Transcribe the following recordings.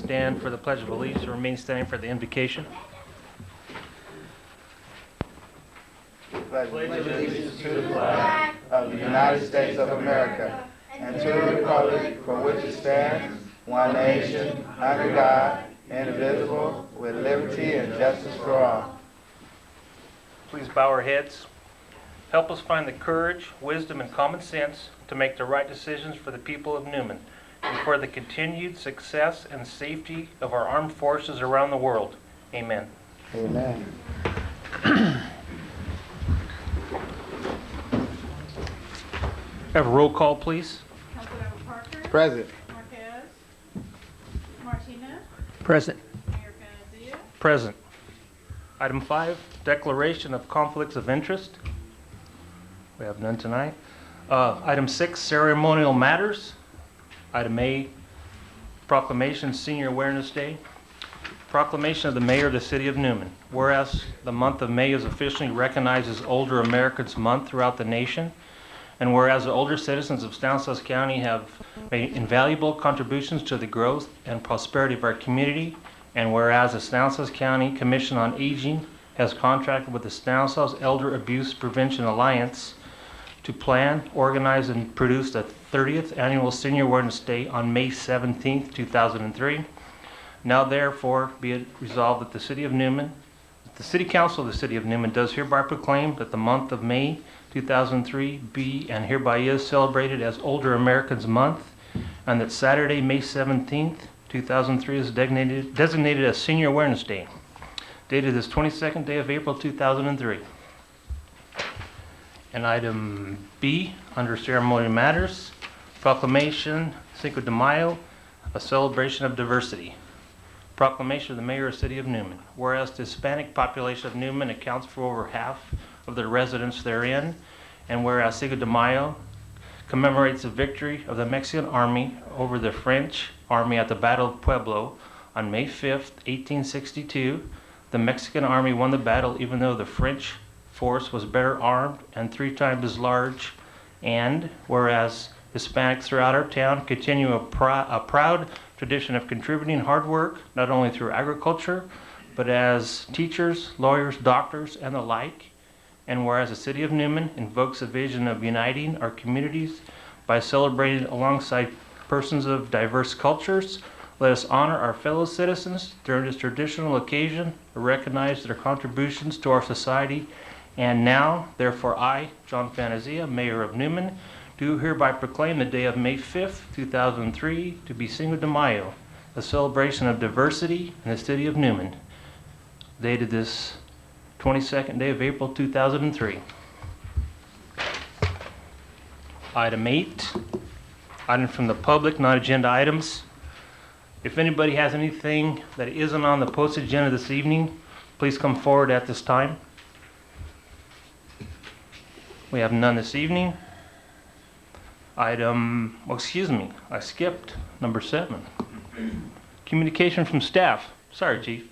stand for the Pledge of Allegiance and remain standing for the invocation. Pledge allegiance to the flag of the United States of America and to the republic for which it stands, one nation, under God, indivisible, with liberty and justice for all. Please bow our heads. Help us find the courage, wisdom, and common sense to make the right decisions for the people of Newman and for the continued success and safety of our armed forces around the world. Amen. Amen. Have a roll call, please. Councilmember Parker. Present. Marquez. Martinez. Present. Mayor Panazia. Present. Item 5, declaration of conflicts of interest. We have none tonight. Item 6, ceremonial matters. Item A, proclamation Senior Awareness Day. Proclamation of the Mayor of the City of Newman. Whereas the month of May is officially recognized as Older Americans Month throughout the nation, and whereas the older citizens of Stanislaus County have made invaluable contributions to the growth and prosperity of our community, and whereas the Stanislaus County Commission on Aging has contracted with the Stanislaus Elder Abuse Prevention Alliance to plan, organize, and produce the 30th Annual Senior Awareness Day on May 17th, 2003. Now therefore be it resolved that the City Council of the City of Newman does hereby proclaim that the month of May 2003 be and hereby is celebrated as Older Americans Month, and that Saturday, May 17th, 2003 is designated as Senior Awareness Day, dated this 22nd day of April 2003. And item B, under ceremonial matters, proclamation Cinco de Mayo, a celebration of diversity. Proclamation of the Mayor of the City of Newman. Whereas the Hispanic population of Newman accounts for over half of the residents therein, and whereas Cinco de Mayo commemorates the victory of the Mexican Army over the French Army at the Battle of Pueblo on May 5th, 1862. The Mexican Army won the battle even though the French force was better armed and 3 times as large, and whereas Hispanics throughout our town continue a proud tradition of contributing hard work, not only through agriculture, but as teachers, lawyers, doctors, and the like. And whereas the City of Newman invokes a vision of uniting our communities by celebrating alongside persons of diverse cultures, let us honor our fellow citizens during this traditional occasion, recognize their contributions to our society. And now, therefore, I, John Fanazia, Mayor of Newman, do hereby proclaim the day of May 5th, 2003 to be Cinco de Mayo, a celebration of diversity in the City of Newman, dated this 22nd day of April 2003. Item 8, items from the public, non-agenda items. If anybody has anything that isn't on the posted agenda this evening, please come forward at this time. We have none this evening. I skipped number 7. Communication from staff. Sorry, Chief.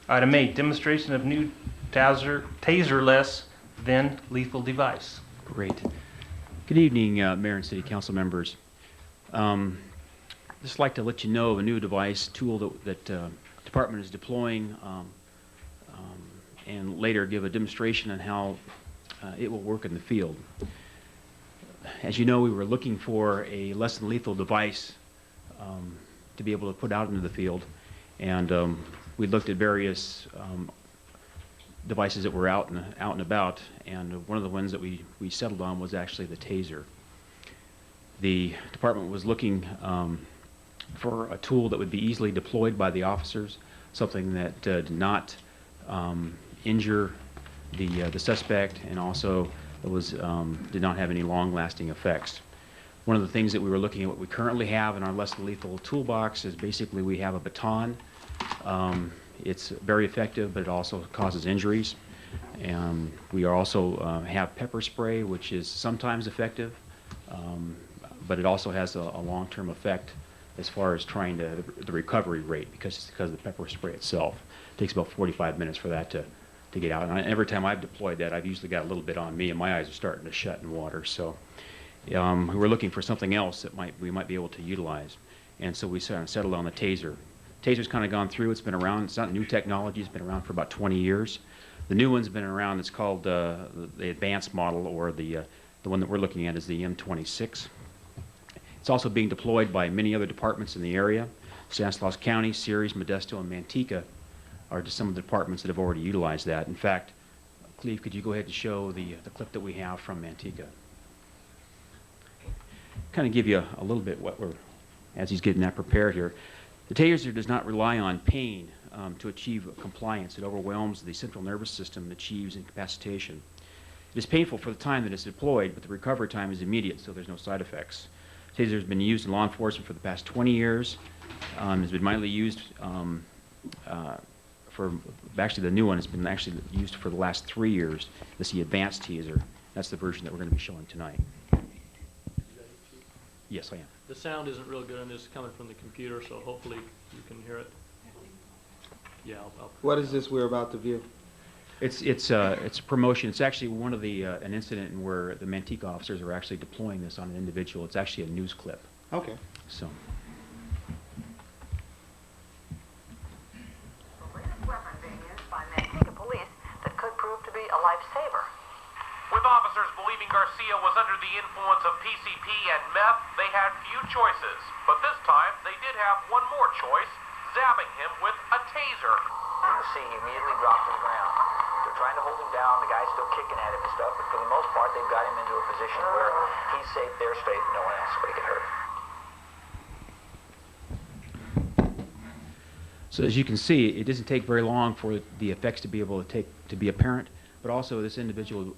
Item 8, demonstration of new taserless then lethal device. Great. Good evening, Mayor and City Council members. Just like to let you know of a new device tool that department is deploying, and later give a demonstration on how it will work in the field. As you know, we were looking for a less than lethal device to be able to put out into the field, and we looked at various devices that were out and about, and one of the ones that we settled on was actually the taser. The department was looking for a tool that would be easily deployed by the officers, something that did not injure the suspect, and also it was did not have any long-lasting effects. One of the things that we were looking at, what we currently have in our less than lethal toolbox, is basically we have a baton. It's very effective, but it also causes injuries. And we also have pepper spray, which is sometimes effective, but it also has a long-term effect as far as trying to the recovery rate, because of the pepper spray itself. It takes about 45 minutes for that to get out. And every time I've deployed that, I've usually got a little bit on me, and my eyes are starting to shut in water. So we were looking for something else that we might be able to utilize. and so we sort of settled on the taser. Taser's kind of gone through. It's been around. It's not new technology. It's been around for about 20 years. The new one's been around. It's called the advanced model, or the one that we're looking at is the M26. It's also being deployed by many other departments in the area. Stanislaus County, Ceres, Modesto, and Manteca are just some of the departments that have already utilized that. In fact, Cleve, could you go ahead and show the clip that we have from Manteca? Kind of give you a little bit what we're, as he's getting that prepared here. The taser does not rely on pain to achieve compliance. It overwhelms the central nervous system and achieves incapacitation. It is painful for the time that it's deployed, but the recovery time is immediate, so there's no side effects. Taser has been used in law enforcement for the past 20 years. Has been mildly used actually the new one has been actually used for the last 3 years. This is the advanced taser. That's the version that we're going to be showing tonight. Yes, I am. The sound isn't real good, and this is coming from the computer, so hopefully you can hear it. Yeah, I'll What is this we're about to view? It's a promotion. It's actually one of the an incident in where the Manteca officers are actually deploying this on an individual. It's actually a news clip. Okay. So. The latest weapon being used by Manteca police that could prove to be a lifesaver. With officers believing Garcia was under the influence of PCP and meth, they had few choices. But this time, they did have one more choice, zapping him with a taser. You can see he immediately dropped to the ground. They're trying to hold him down. The guy's still kicking at him and stuff, but for the most part, they've got him into a position where he's safe, they're safe, no one else will get hurt. So as you can see, it doesn't take very long for the effects to be able to be apparent, but also this individual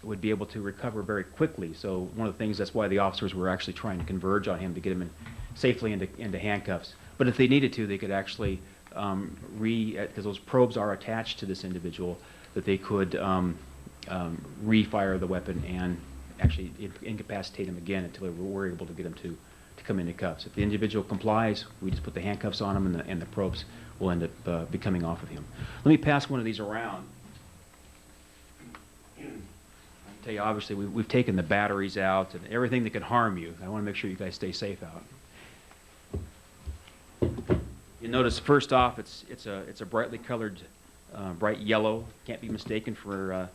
would be able to recover very quickly. So one of the things, that's why the officers were actually trying to converge on him to get him safely into handcuffs. But if they needed to, they could actually because those probes are attached to this individual, that they could refire the weapon and actually incapacitate him again until they were able to get him to come into cuffs. If the individual complies, we just put the handcuffs on him, and the probes will end up be coming off of him. Let me pass one of these around. I can tell you, obviously, we've taken the batteries out and everything that could harm you. I want to make sure you guys stay safe out. You notice first off, it's a brightly colored, bright yellow. Can't be mistaken for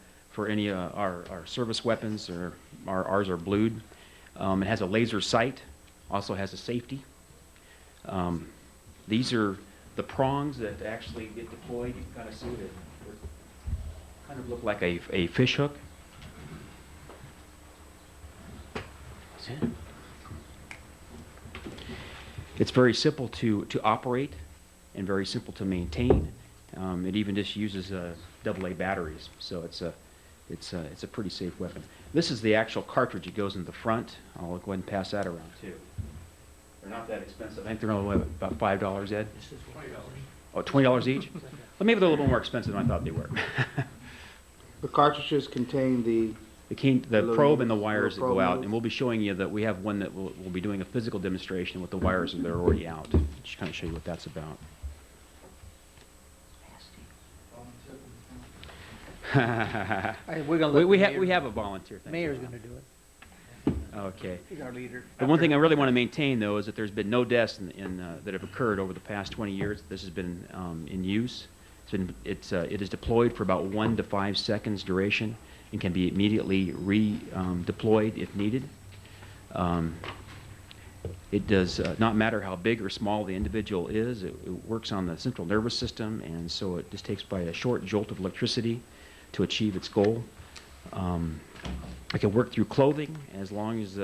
any our service weapons, or ours are blued. It has a laser sight. Also has a safety. These are the prongs that actually get deployed. You can kind of see that they kind of look like a fish hook. That's it. It's very simple to operate and very simple to maintain. It even just uses AA batteries, so it's a pretty safe weapon. This is the actual cartridge. It goes in the front. I'll go ahead and pass that around too. They're not that expensive. I think they're only about $5, Ed. This is $20. Oh, $20 each? Well, maybe they're a little more expensive than I thought they were. The cartridges contain the The probe and the little wires that probe go out, notes. and we'll be showing you that we have one that we'll be doing a physical demonstration with the wires that are already out. Just kind of show you what that's about. We're gonna let we the mayor- have a volunteer. Thank you. Mayor's gonna do it. Okay. He's our leader. The one thing I really want to maintain, though, is that there's been no deaths that have occurred over the past 20 years. This has been in use. It is deployed for about 1 to 5 seconds duration and can be immediately redeployed if needed. It does not matter how big or small the individual is. It works on the central nervous system, and so it just takes by a short jolt of electricity to achieve its goal. It can work through clothing as long as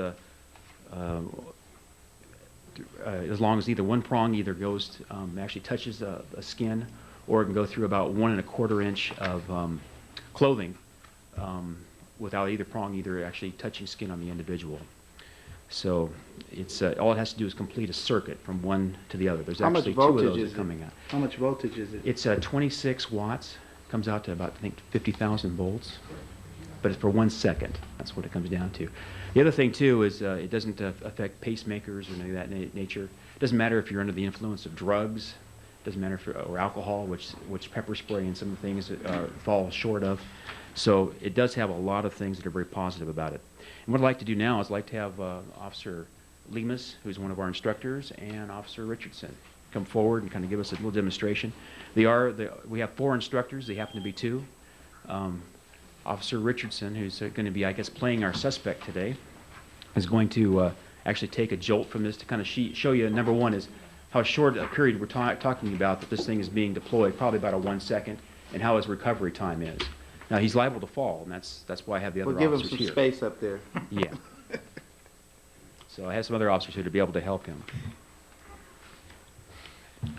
either one prong either goes actually touches the skin, or it can go through about 1 1/4 inch of clothing without either prong either actually touching skin on the individual. So it's all it has to do is complete a circuit from one to the other. There's How much actually 2 of voltage those is that it? are coming out. How much voltage is it? It's 26 watts. Comes out to about, I think, 50,000 volts. But it's for 1 second. That's what it comes down to. The other thing, too, is it doesn't affect pacemakers or anything of that nature. It doesn't matter if you're under the influence of drugs. It doesn't matter if or alcohol, which pepper spray and some of the things fall short of. So it does have a lot of things that are very positive about it. And what I'd like to do now is I'd like to have Officer Lemus, who's one of our instructors, and Officer Richardson come forward and kind of give us a little demonstration. We have 4 instructors. They happen to be 2. Officer Richardson, who's going to be, I guess, playing our suspect today, is going to actually take a jolt from this to kind of show you, number one, is how short a period we're talking about that this thing is being deployed, probably about a 1 second, and how his recovery time is. Now, he's liable to fall, and that's why I have the other We'll give him officers some here. space up there. Yeah. So I have some other officers here to be able to help him.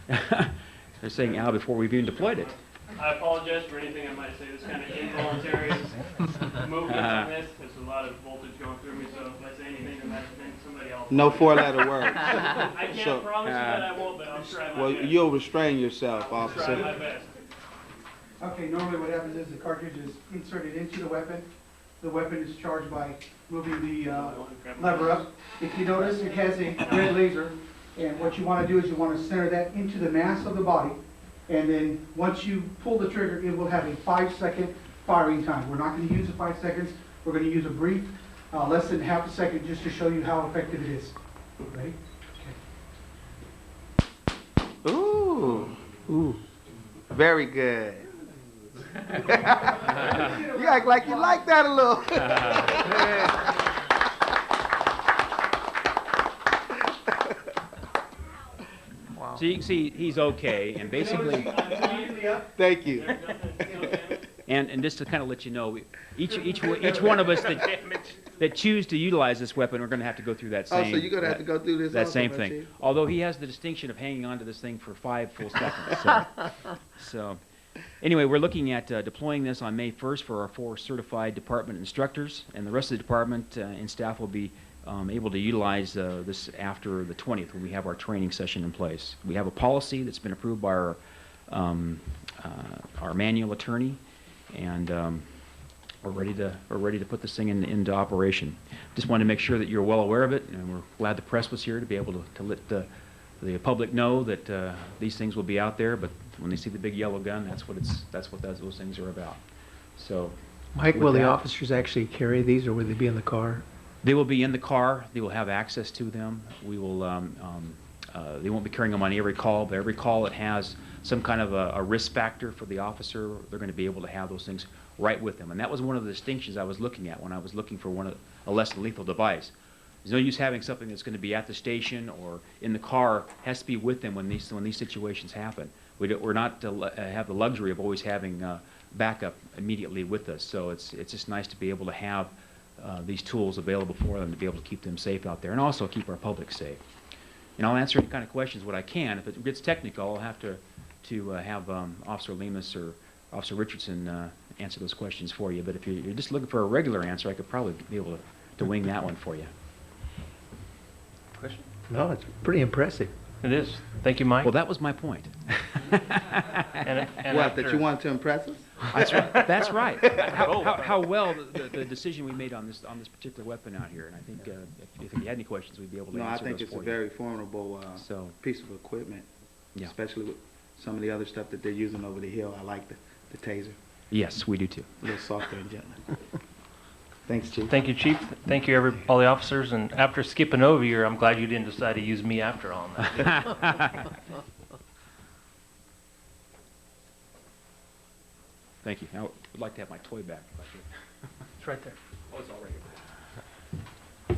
They're saying ow before we've even deployed it. I apologize for anything I might say. This kind of involuntary movement on this. There's a lot of voltage going through me, so if I say anything that might offend somebody else. No 4-letter words. I can't So- promise you that I won't, but I'll try my Well, best. you'll restrain yourself, I'll try my officer. best. Okay, normally what happens is the cartridge is inserted into the weapon. The weapon is charged by moving the lever up. If you notice, it has a red laser, and what you want to do is you want to center that into the mass of the body, and then once you pull the trigger, it will have a 5-second firing time. We're not going to use the 5 seconds. We're going to use a brief, less than half a second, just to show you how effective it is. Ready? Ooh. Ooh. Very good. You act like you like that a little. So you can see he's okay, and basically, Thank you. and just to kind of let you know, each one of us that choose to utilize this weapon, we're going to have to go through that Oh, same. so you're going to have to go through this That also, same my thing. chief? Although he has the distinction of hanging on to this thing for 5 full seconds. So anyway, we're looking at deploying this on May 1st for our 4 certified department instructors, and the rest of the department and staff will be able to utilize this after the 20th when we have our training session in place. We have a policy that's been approved by our manual attorney, and we're ready to put this thing into operation. Just wanted to make sure that you're well aware of it, and we're glad the press was here to be able to let the public know that these things will be out there. But when they see the big yellow gun, that's what those things are about. So, Mike, with will the that- officers actually carry these, or will they be in the car? They will be in the car. They will have access to them. We will. They won't be carrying them on every call, but every call that has some kind of a risk factor for the officer, they're going to be able to have those things right with them. And that was one of the distinctions I was looking at when I was looking for a less than lethal device. There's no use having something that's going to be at the station or in the car. It has to be with them when these situations happen. We're not have the luxury of always having backup immediately with us. So it's just nice to be able to have these tools available for them to be able to keep them safe out there and also keep our public safe. And I'll answer any kind of questions what I can. If it gets technical, I'll have to have Officer Lemus or Officer Richardson answer those questions for you. But if you're just looking for a regular answer, I could probably be able to wing that one for you. Question? No, it's pretty impressive. It is. Thank you, Mike. Well, that was my point. And What, that after- you wanted to impress us? That's right. That's right. How well the decision we made on this particular weapon out here, and I think if you had any questions, we'd be able to No, I answer think those it's a for you. very formidable So, piece of equipment, yeah. especially with some of the other stuff that they're using over the hill. I like the taser, Yes, we do too. a little softer and gentler. Thanks, Chief. Thank you, Chief. Thank you, all the officers. And after skipping over you, I'm glad you didn't decide to use me after all. Thank you. I would like to have my toy back if I could. It's right there. Oh, it's all right here.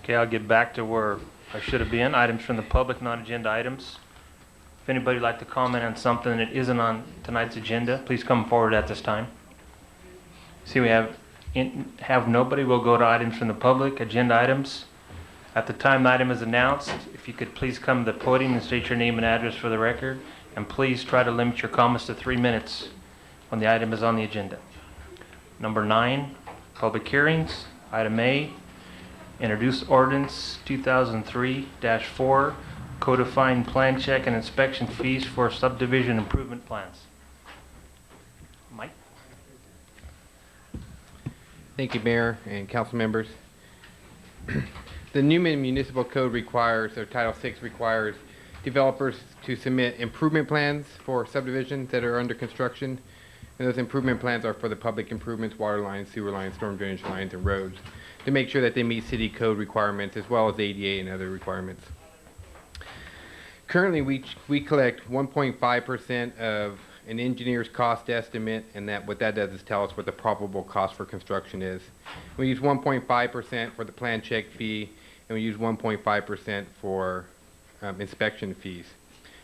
Okay, I'll get back to where I should have been. Items from the public, non-agenda items. If anybody would like to comment on something that isn't on tonight's agenda, please come forward at this time. See, we have nobody. We'll go to items from the public, agenda items. At the time the item is announced, if you could please come to the podium and state your name and address for the record, and please try to limit your comments to 3 minutes when the item is on the agenda. Number 9, public hearings. Item A, introduce ordinance 2003-4, codifying plan check and inspection fees for subdivision improvement plans. Mike? Thank you, Mayor and council members. The Newman Municipal Code requires, or Title VI requires, developers to submit improvement plans for subdivisions that are under construction. And those improvement plans are for the public improvements, water lines, sewer lines, storm drainage lines, and roads, to make sure that they meet city code requirements as well as ADA and other requirements. Currently, we collect 1.5% of an engineer's cost estimate, and what that does is tell us what the probable cost for construction is. We use 1.5% for the plan check fee, and we use 1.5% for inspection fees.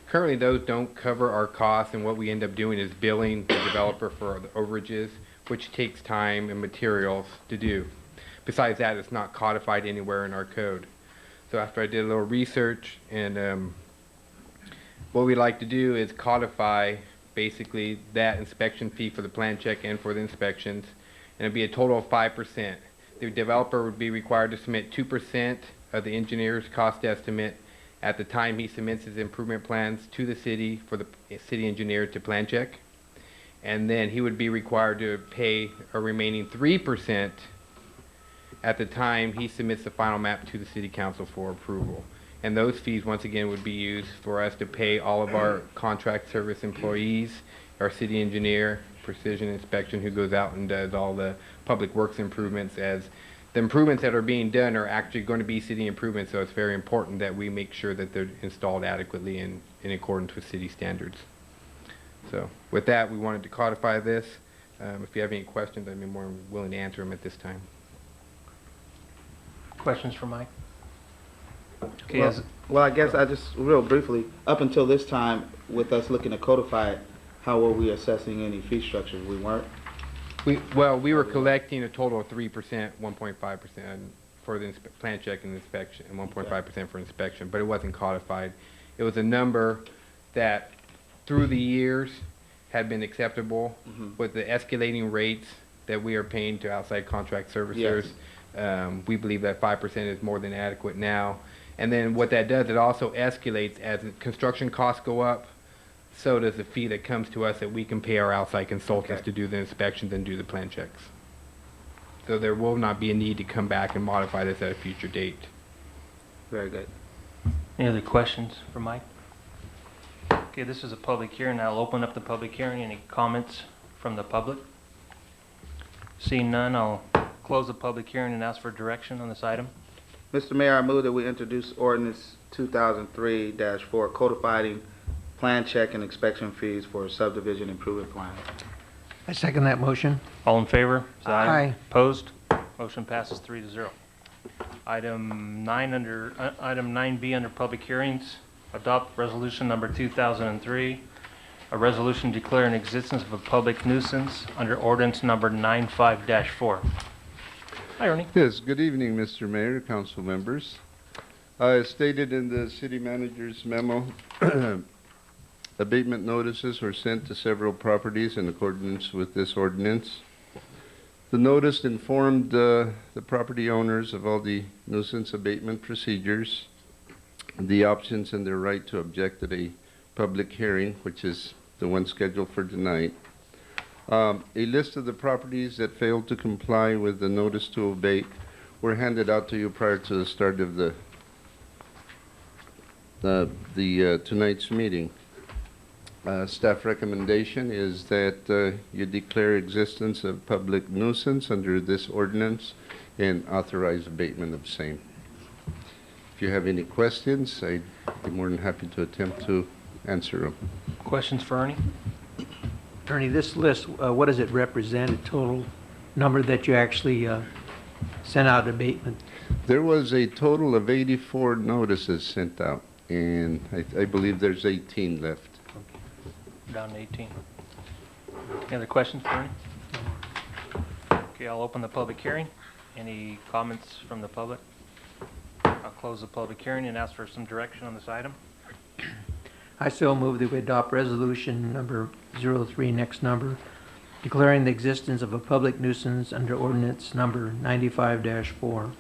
Currently, those don't cover our costs, and what we end up doing is billing the developer for the overages, which takes time and materials to do. Besides that, it's not codified anywhere in our code. So after I did a little research, and what we like to do is codify basically that inspection fee for the plan check and for the inspections, and it'd be a total of 5%. The developer would be required to submit 2% of the engineer's cost estimate at the time he submits his improvement plans to the city for the city engineer to plan check, and then he would be required to pay a remaining 3% at the time he submits the final map to the city council for approval. And those fees, once again, would be used for us to pay all of our contract service employees, our city engineer, Precision Inspection, who goes out and does all the public works improvements, as the improvements that are being done are actually going to be city improvements, so it's very important that we make sure that they're installed adequately and in accordance with city standards. So with that, we wanted to codify this. If you have any questions, I'd be more than willing to answer them at this time. Questions for Mike? Okay, Well, I guess I just, real briefly, up until this time, with us looking to codify it, how were we assessing any fee structures? We weren't? We were collecting a total of 3%, 1.5% for the plan check and inspection, and 1.5% for inspection, but it wasn't codified. It was a number that, through the years, had been acceptable with the escalating rates that we are paying to outside contract servicers. Yes. We believe that 5% is more than adequate now. And then what that does, it also escalates as construction costs go up. So does the fee that comes to us that we can pay our outside consultants to do the inspections and do the plan checks. So there will not be a need to come back and modify this at a future date. Very good. Any other questions for Mike? Okay, this is a public hearing. I'll open up the public hearing. Any comments from the public? Seeing none, I'll close the public hearing and ask for direction on this item. Mr. Mayor, I move that we introduce ordinance 2003-4 codifying plan check and inspection fees for subdivision improvement plan. I second that motion. All in favor? Say Aye. Opposed? Motion passes 3-0. Item 9B under public hearings, adopt resolution number 2003, a resolution declaring existence of a public nuisance under ordinance number 95-4. Hi, Ernie. Yes, good evening, Mr. Mayor, council members. As stated in the city manager's memo, abatement notices were sent to several properties in accordance with this ordinance. The notice informed the property owners of all the nuisance abatement procedures, the options and their right to object at a public hearing, which is the one scheduled for tonight. A list of the properties that failed to comply with the notice to abate were handed out to you prior to the start of tonight's meeting. Staff recommendation is that you declare existence of public nuisance under this ordinance and authorize abatement of same. If you have any questions, I'd be more than happy to attempt to answer them. Questions for Ernie? Ernie, this list, what does it represent, a total number that you actually sent out abatement? There was a total of 84 notices sent out, and I believe there's 18 left. Down to 18. Any other questions for Ernie? Okay, I'll open the public hearing. Any comments from the public? I'll close the public hearing and ask for some direction on this item. I so move that we adopt resolution number 03, next number, declaring the existence of a public nuisance under ordinance number 95-4.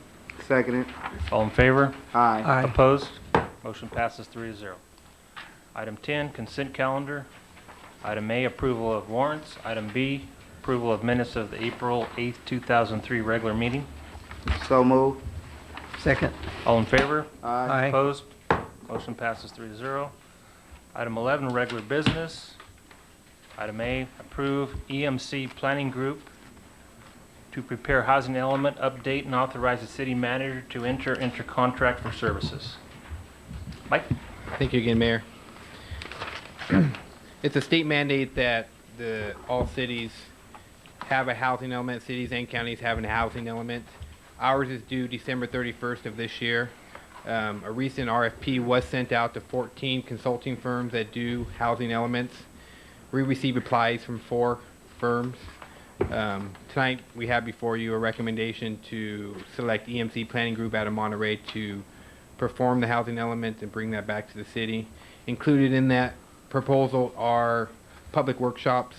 Second it. All in favor? Aye. Aye. Opposed? Motion passes 3-0. Item 10, consent calendar. Item A, approval of warrants. Item B, approval of minutes of the April 8th, 2003 regular meeting. So move. Second. All in favor? Aye. Opposed? Motion passes 3-0. Item 11, regular business. Item A, approve EMC Planning Group to prepare housing element update and authorize the city manager to enter into contract for services. Mike? Thank you again, Mayor. It's a state mandate that all cities have a housing element. Cities and counties have a housing element. Ours is due December 31st of this year. A recent RFP was sent out to 14 consulting firms that do housing elements. We received replies from 4 firms. Tonight we have before you a recommendation to select EMC Planning Group out of Monterey to perform the housing element and bring that back to the city. Included in that proposal are public workshops.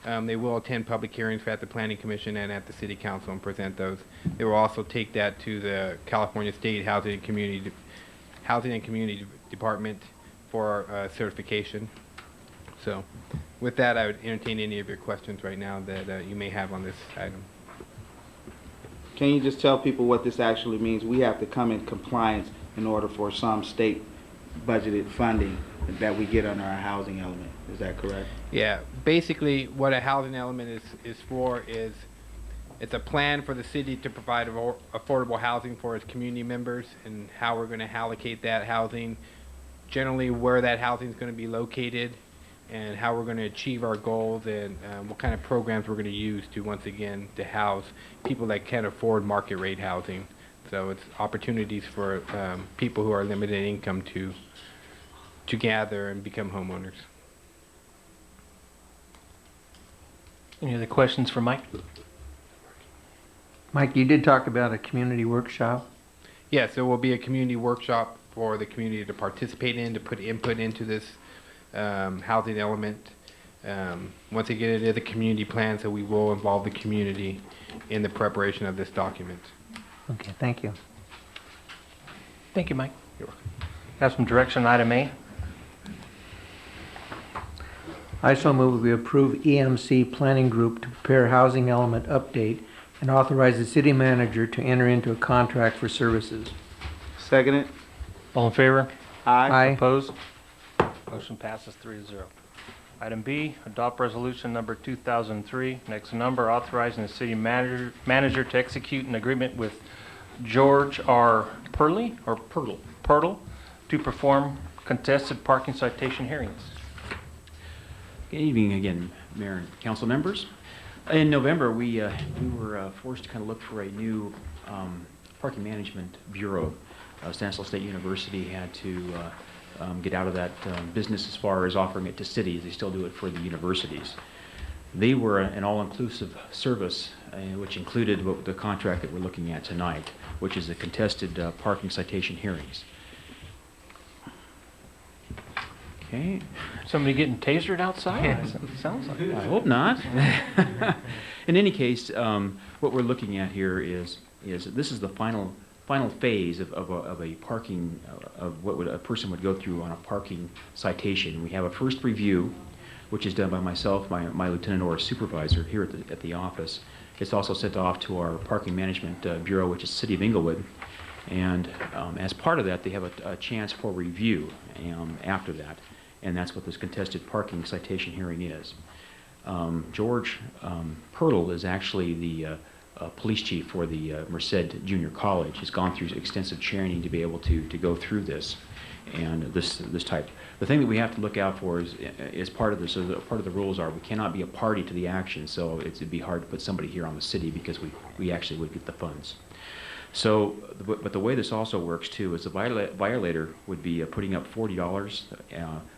They will attend public hearings at the Planning Commission and at the City Council and present those. They will also take that to the California State Housing and Community Department for certification. So with that, I would entertain any of your questions right now that you may have on this item. Can you just tell people what this actually means? We have to come in compliance in order for some state budgeted funding that we get under our housing element. Is that correct? Yeah, basically what a housing element is for is it's a plan for the city to provide affordable housing for its community members and how we're going to allocate that housing, generally where that housing is going to be located, and how we're going to achieve our goals, and what kind of programs we're going to use to, once again, to house people that can't afford market rate housing. So it's opportunities for people who are limited in income to gather and become homeowners. Any other questions for Mike? Mike, you did talk about a community workshop. Yes, there will be a community workshop for the community to participate in, to put input into this housing element. Once again, it is a community plan, so we will involve the community in the preparation of this document. Okay, thank you. Thank you, Mike. You're welcome. Have some direction on item A. I so move we approve EMC Planning Group to prepare housing element update and authorize the city manager to enter into a contract for services. Second it? All in favor? Aye. Opposed? Motion passes 3-0. Item B, adopt resolution number 2003, next number, authorizing the city manager to execute an agreement with George R. Pirtle to perform contested parking citation hearings. Good evening again, Mayor and council members. In November, we were forced to kind of look for a new parking management bureau. Stanislaus State University had to get out of that business as far as offering it to cities. They still do it for the universities. They were an all-inclusive service, which included the contract that we're looking at tonight, which is the contested parking citation hearings. Okay. Somebody getting tasered outside? Yeah. Sounds like it. I hope not. In any case, what we're looking at here is this is the final phase of a parking of what a person would go through on a parking citation. We have a first review, which is done by myself, my lieutenant or supervisor here at the office. It's also sent off to our parking management bureau, which is the City of Inglewood, and as part of that, they have a chance for review after that. And that's what this contested parking citation hearing is. George Pirtle is actually the police chief for the Merced Junior College. He's gone through extensive training to be able to go through this and this type. The thing that we have to look out for is part of this. So part of the rules are we cannot be a party to the action. So it'd be hard to put somebody here on the city because we actually would get the funds. So, but the way this also works too is the violator would be putting up $40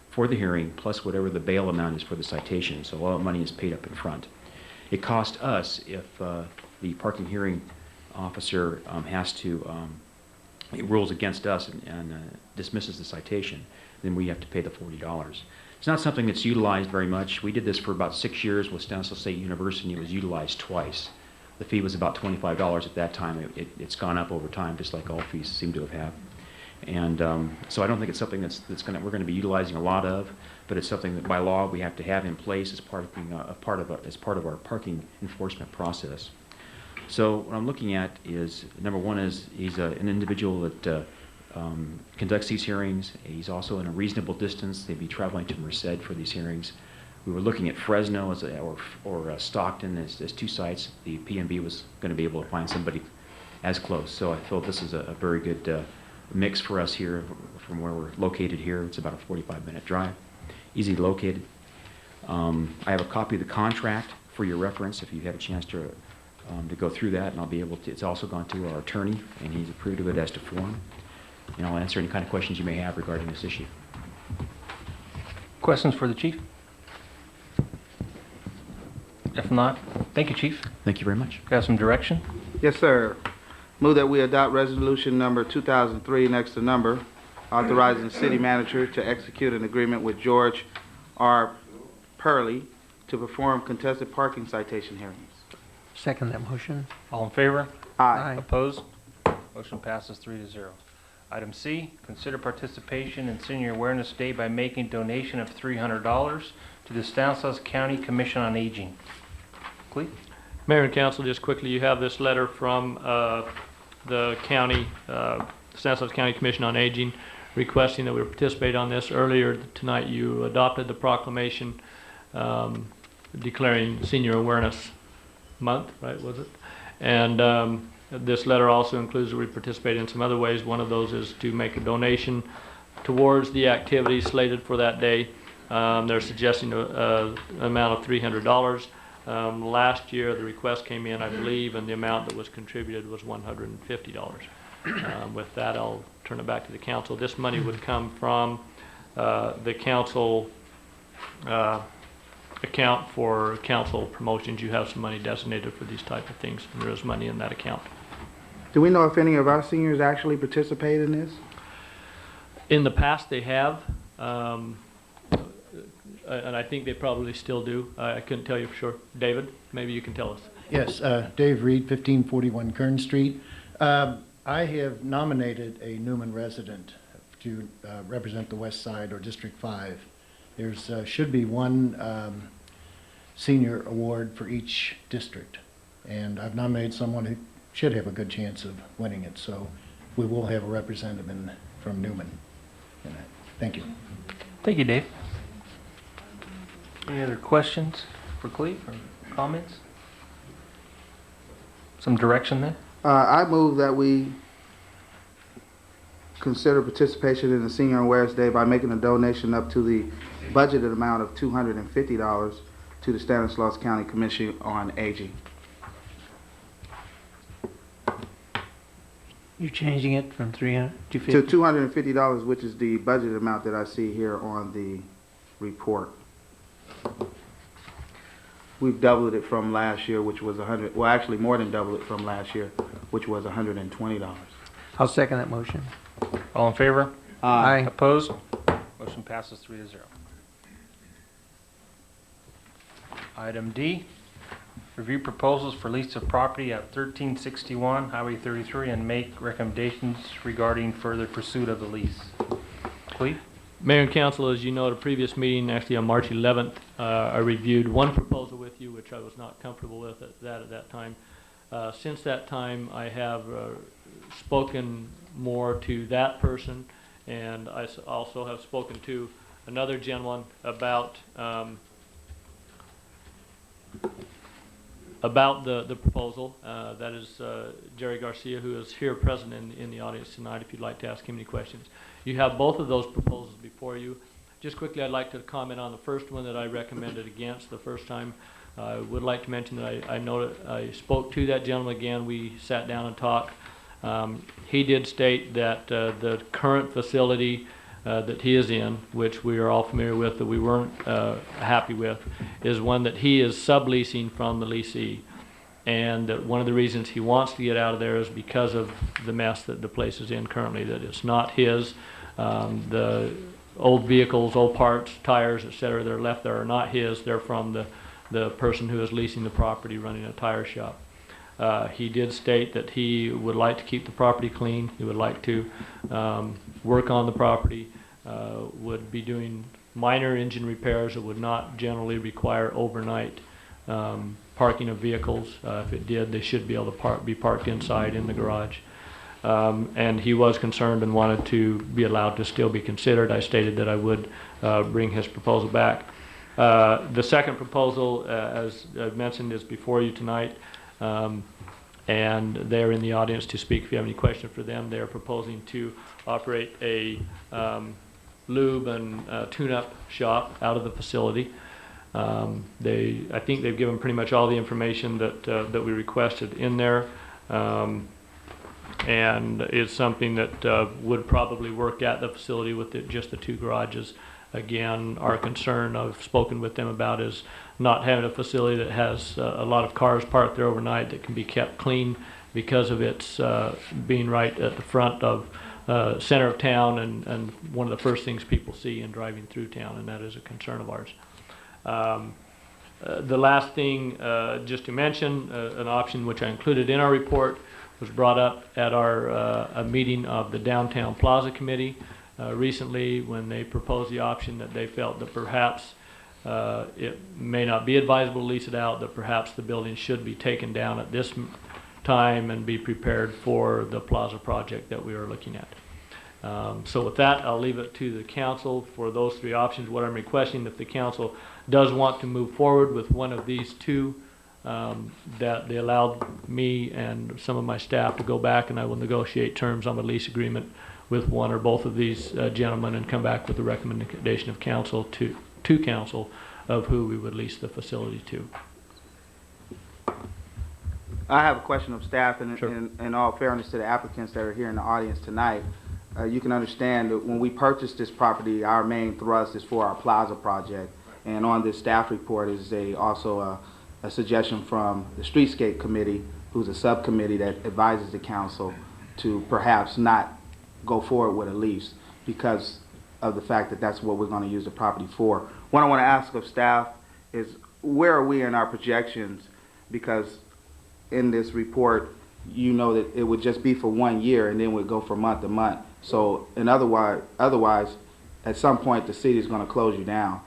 for the hearing, plus whatever the bail amount is for the citation. So all the money is paid up in front. It costs us if the parking hearing officer has to, it rules against us and dismisses the citation, then we have to pay the $40. It's not something that's utilized very much. We did this for about 6 years with Stanislaus State University, and it was utilized twice. The fee was about $25 at that time. It's gone up over time, just like all fees seem to have. And so I don't think it's something we're going to be utilizing a lot of, but it's something that by law we have to have in place as part of being as part of our parking enforcement process. So what I'm looking at is, number one is he's an individual that conducts these hearings. He's also in a reasonable distance. They'd be traveling to Merced for these hearings. We were looking at Fresno or Stockton as two sites. The P&B was going to be able to find somebody as close. So I feel this is a very good mix for us here from where we're located here. It's about a 45-minute drive, easily located. I have a copy of the contract for your reference if you had a chance to go through that, and I'll be able to. It's also gone to our attorney, and he's approved of it as to form. And I'll answer any kind of questions you may have regarding this issue. Questions for the chief? If not, thank you, Chief. Thank you very much. Got some direction? Yes, sir. Move that we adopt resolution number 2003, next to number, authorizing the city manager to execute an agreement with George R. Purley to perform contested parking citation hearings. Second that motion. All in favor? Aye. Opposed? Motion passes 3-0. Item C, consider participation in Senior Awareness Day by making donation of $300 to the Stanislaus County Commission on Aging. Cleve? Mayor and Council, just quickly, you have this letter from the county, Stanislaus County Commission on Aging, requesting that we participate on this. Earlier tonight, you adopted the proclamation declaring Senior Awareness Month, right, was it? And this letter also includes that we participate in some other ways. One of those is to make a donation towards the activities slated for that day. They're suggesting an amount of $300. Last year, the request came in, I believe, and the amount that was contributed was $150. With that, I'll turn it back to the council. This money would come from the council account for council promotions. You have some money designated for these type of things, and there is money in that account. Do we know if any of our seniors actually participate in this? In the past, they have. And I think they probably still do. I couldn't tell you for sure. David, maybe you can tell us. Yes, Dave Reed, 1541 Kern Street. I have nominated a Newman resident to represent the West Side or District 5. There's should be one senior award for each district, and I've nominated someone who should have a good chance of winning it. So we will have a representative from Newman. Thank you. Thank you, Dave. Any other questions for Cleve or comments? Some direction there? I move that we consider participation in the Senior Awareness Day by making a donation up to the budgeted amount of $250 to the Stanislaus County Commission on Aging. You're changing it from 300 to To 50? $250, which is the budgeted amount that I see here on the report. We've doubled it from last year, which was well, actually more than doubled it from last year, which was $120. I'll second that motion. All in favor? Aye. Opposed? Motion passes 3-0. Item D, review proposals for lease of property at 1361 Highway 33 and make recommendations regarding further pursuit of the lease. Cleve? Mayor and Council, as you know, at a previous meeting, actually on March 11th, I reviewed one proposal with you, which I was not comfortable with at that time. Since that time, I have spoken more to that person, and I also have spoken to another gentleman about the proposal. That is Jerry Garcia, who is here present in the audience tonight, if you'd like to ask him any questions. You have both of those proposals before you. Just quickly, I'd like to comment on the first one that I recommended against the first time. I would like to mention that I spoke to that gentleman again. We sat down and talked. He did state that the current facility that he is in, which we are all familiar with, that we weren't happy with, is one that he is subleasing from the leasee. And that one of the reasons he wants to get out of there is because of the mess that the place is in currently, that it's not his. The old vehicles, old parts, tires, etc., that are left there are not his. They're from the person who is leasing the property, running a tire shop. He did state that he would like to keep the property clean. He would like to work on the property, would be doing minor engine repairs that would not generally require overnight parking of vehicles. If it did, they should be able to be parked inside in the garage. And he was concerned and wanted to be allowed to still be considered. I stated that I would bring his proposal back. The second proposal, as I've mentioned, is before you tonight, and they're in the audience to speak if you have any questions for them. They're proposing to operate a lube and tune-up shop out of the facility. I think they've given pretty much all the information that we requested in there, and it's something that would probably work at the facility with just the 2 garages. Again, our concern I've spoken with them about is not having a facility that has a lot of cars parked there overnight that can be kept clean because of its being right at the front of center of town and one of the first things people see in driving through town, and that is a concern of ours. The last thing, just to mention, an option which I included in our report was brought up at our a meeting of the Downtown Plaza Committee recently, when they proposed the option that they felt that perhaps it may not be advisable to lease it out, that perhaps the building should be taken down at this time and be prepared for the plaza project that we are looking at. So with that, I'll leave it to the council for those 3 options. What I'm requesting, if the council does want to move forward with one of these 2, that they allowed me and some of my staff to go back, and I will negotiate terms on the lease agreement with one or both of these gentlemen and come back with a recommendation of council to council of who we would lease the facility to. I have a question of staff, and Sure. in all fairness to the applicants that are here in the audience tonight, you can understand that when we purchased this property, our main thrust is for our plaza project. And on this staff report is also a suggestion from the Streetscape Committee, who's a subcommittee that advises the council to perhaps not go forward with a lease because of the fact that that's what we're going to use the property for. What I want to ask of staff is, where are we in our projections? Because in this report, you know that it would just be for 1 year and then we'd go from month to month. So, and otherwise, at some point, the city is going to close you down.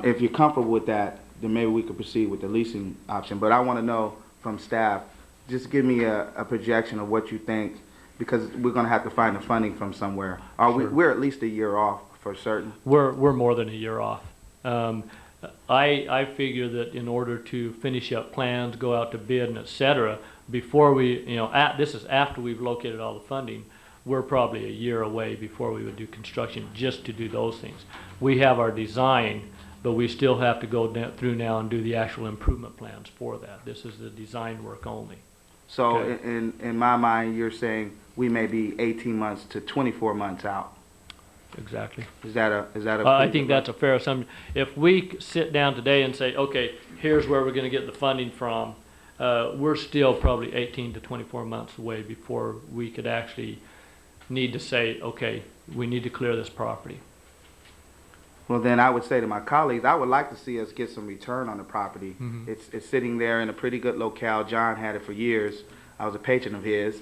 If you're comfortable with that, then maybe we could proceed with the leasing option. But I want to know from staff, just give me a projection of what you think, because we're going to have to find the funding from somewhere. We're at least a year off for certain. We're more than a year off. I figure that in order to finish up plans, go out to bid, and et cetera, before we, this is after we've located all the funding, we're probably a year away before we would do construction just to do those things. We have our design, but we still have to go through now and do the actual improvement plans for that. This is the design work only. So Okay. in my mind, you're saying we may be 18 months to 24 months out. Exactly. Is that a? I think that's a fair assumption. If we sit down today and say, okay, here's where we're going to get the funding from, we're still probably 18 to 24 months away before we could actually need to say, okay, we need to clear this property. Well, then I would say to my colleagues, I would like to see us get some return on the property. Mhm. It's sitting there in a pretty good locale. John had it for years. I was a patron of his.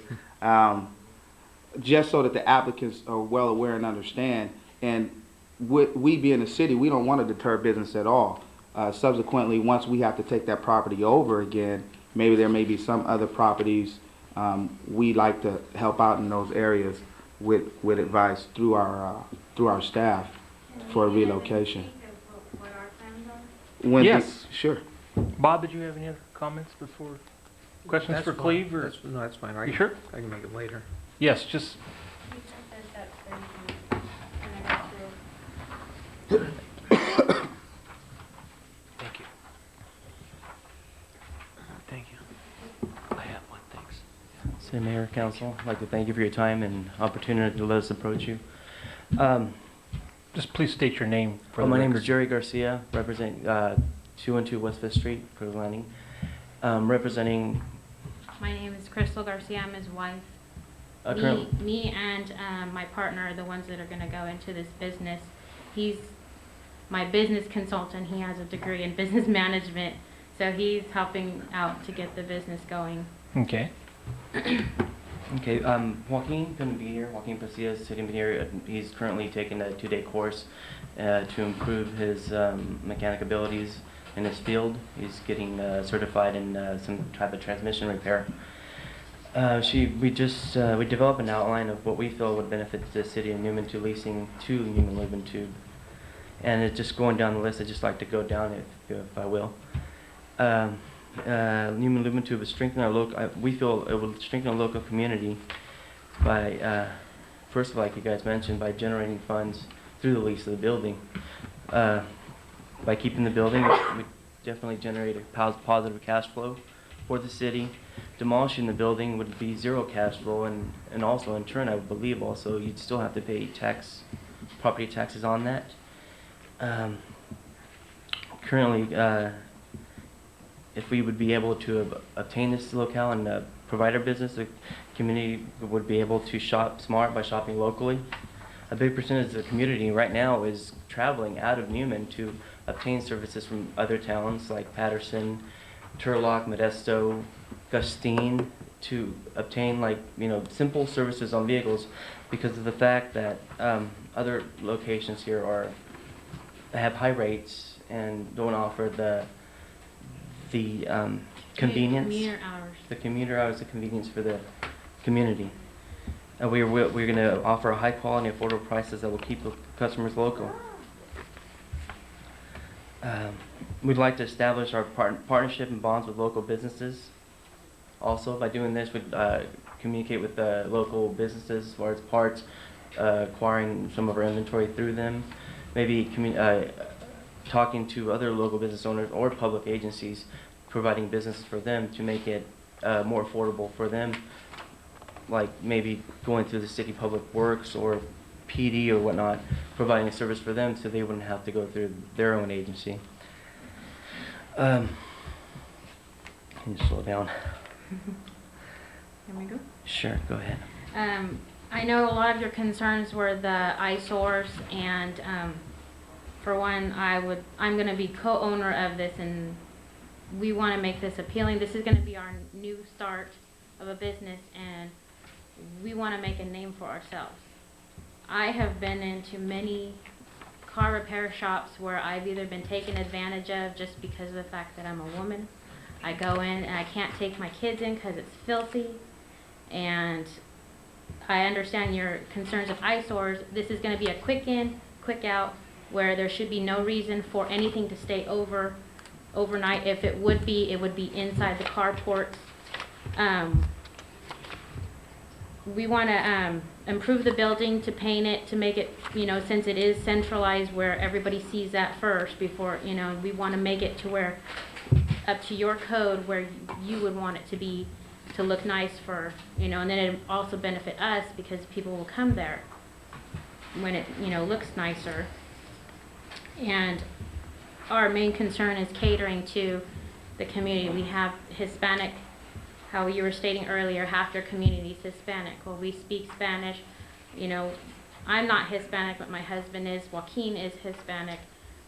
Just so that the applicants are well aware and understand. And we being a city, we don't want to deter business at all. Subsequently, once we have to take that property over again, maybe there may be some other properties. We like to help out in those areas with advice through our staff for relocation. Yes. Sure. Bob, did you have any other comments before? Questions That's for fine. Cleve? Or? No, that's fine. You sure? I can make it later. Yes, just. Thank you. Thank you. I have one, thanks. City Mayor, Council, I'd like to thank you for your time and opportunity to let us approach you. Just please state your name for the My name is record. Jerry Garcia, representing 212 West 5th Street, Cruz Landing. Representing My name is Crystal Garcia. I'm his wife. current, Me and my partner are the ones that are going to go into this business. He's my business consultant. He has a degree in business management, so he's helping out to get the business going. Okay. Okay, Joaquin couldn't be here. Joaquin Garcia is sitting here. He's currently taking a 2-day course to improve his mechanic abilities in his field. He's getting certified in some type of transmission repair. We developed an outline of what we feel would benefit the city of Newman to leasing to Newman Lube and Tube. And it's just going down the list. I'd just like to go down if I will. Newman Lumen to strengthen our local. We feel it will strengthen our local community by, first of all, like you guys mentioned, by generating funds through the lease of the building. By keeping the building, we definitely generate a positive cash flow for the city. Demolishing the building would be zero cash flow, and also in turn, I would believe also you'd still have to pay property taxes on that. Currently, if we would be able to obtain this locale and provide our business, the community would be able to shop smart by shopping locally. A big percentage of the community right now is traveling out of Newman to obtain services from other towns like Patterson, Turlock, Modesto, Gustine, to obtain simple services on vehicles, because of the fact that other locations here have high rates and don't offer the convenience, the commuter hours, the convenience for the community. And we're going to offer high quality, affordable prices that will keep the customers local. We'd like to establish our partnership and bonds with local businesses. Also, by doing this, we'd communicate with local businesses as far as parts, acquiring some of our inventory through them, maybe talking to other local business owners or public agencies, providing business for them to make it more affordable for them, like maybe going through the city public works or PD or whatnot, providing a service for them so they wouldn't have to go through their own agency. Can you slow down? Can we go? Sure, go ahead. I know a lot of your concerns were the eyesores, and for one, I'm going to be co-owner of this, and we want to make this appealing. This is going to be our new start of a business, and we want to make a name for ourselves. I have been into many car repair shops where I've either been taken advantage of just because of the fact that I'm a woman. I go in and I can't take my kids in because it's filthy, and I understand your concerns of eyesores. This is going to be a quick in, quick out, where there should be no reason for anything to stay overnight. If it would be inside the carports. We want to improve the building, to paint it, to make it, since it is centralized where everybody sees that first before, we want to make it to where, up to your code, where you would want it to be, to look nice for, and then it also benefit us because people will come there when it, looks nicer. And our main concern is catering to the community. We have Hispanic, how you were stating earlier, half your community is Hispanic. Well, we speak Spanish. I'm not Hispanic, but my husband is. Joaquin is Hispanic.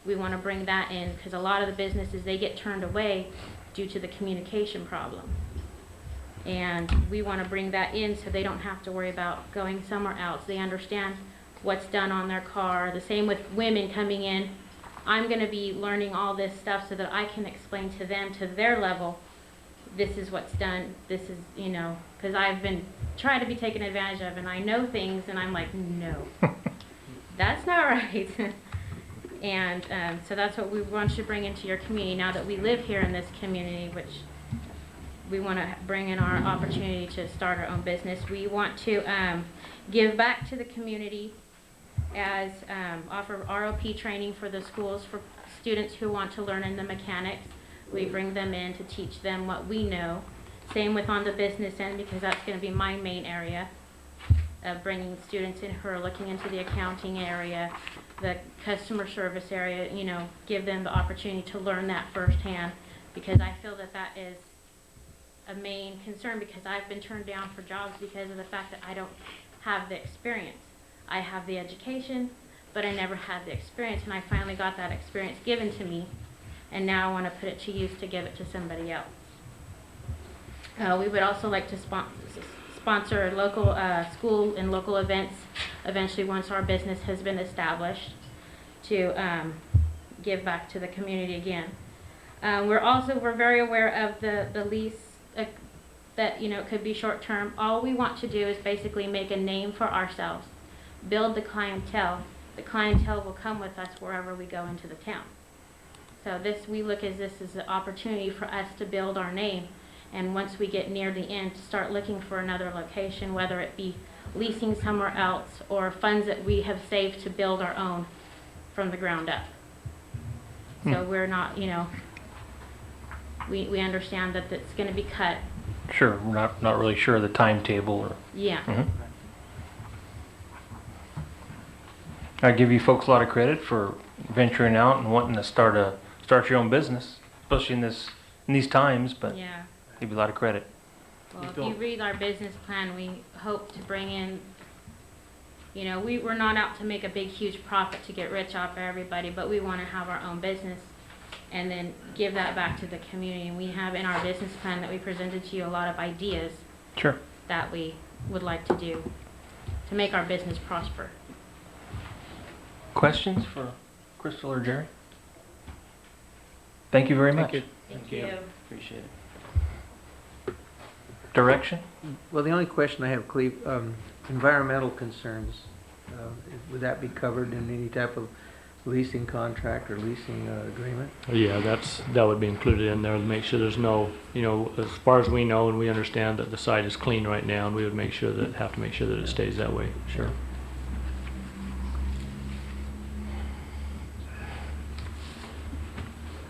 We want to bring that in because a lot of the businesses, they get turned away due to the communication problem. And we want to bring that in so they don't have to worry about going somewhere else. They understand what's done on their car. The same with women coming in. I'm going to be learning all this stuff so that I can explain to them, to their level, this is what's done, this is, because I've been trying to be taken advantage of, and I know things, and I'm like, no, that's not right. And so that's what we want you to bring into your community now that we live here in this community, which we want to bring in our opportunity to start our own business. We want to give back to the community as offer ROP training for the schools for students who want to learn in the mechanics. We bring them in to teach them what we know. Same with on the business end, because that's going to be my main area of bringing students in who are looking into the accounting area, the customer service area, give them the opportunity to learn that firsthand, because I feel that that is a main concern, because I've been turned down for jobs because of the fact that I don't have the experience. I have the education, but I never had the experience, and I finally got that experience given to me, and now I want to put it to use to give it to somebody else. We would also like to sponsor local school and local events eventually once our business has been established, to give back to the community again. We're very aware of the lease that it could be short term. All we want to do is basically make a name for ourselves, build the clientele, the clientele will come with us wherever we go into the town. So we look at this as an opportunity for us to build our name, and once we get near the end, to start looking for another location, whether it be leasing somewhere else or funds that we have saved to build our own from the ground up. So we're not, we understand that it's going to be cut. Sure, we're not really sure of the timetable or. Yeah. Mhm. I give you folks a lot of credit for venturing out and wanting to start your own business, especially in these times, but Yeah. give you a lot of credit. Well, if you read our business plan, we hope to bring in, we're not out to make a big, huge profit to get rich off of everybody, but we want to have our own business and then give that back to the community. And we have in our business plan that we presented to you a lot of ideas Sure. that we would like to do to make our business prosper. Questions for Crystal or Jerry? Thank you very much. Thank you. Appreciate it. Direction? Well, the only question I have, Cleve, environmental concerns, would that be covered in any type of leasing contract or leasing agreement? Yeah, that would be included in there to make sure there's no, as far as we know and we understand that the site is clean right now, and we would have to make sure that it stays that way. Sure.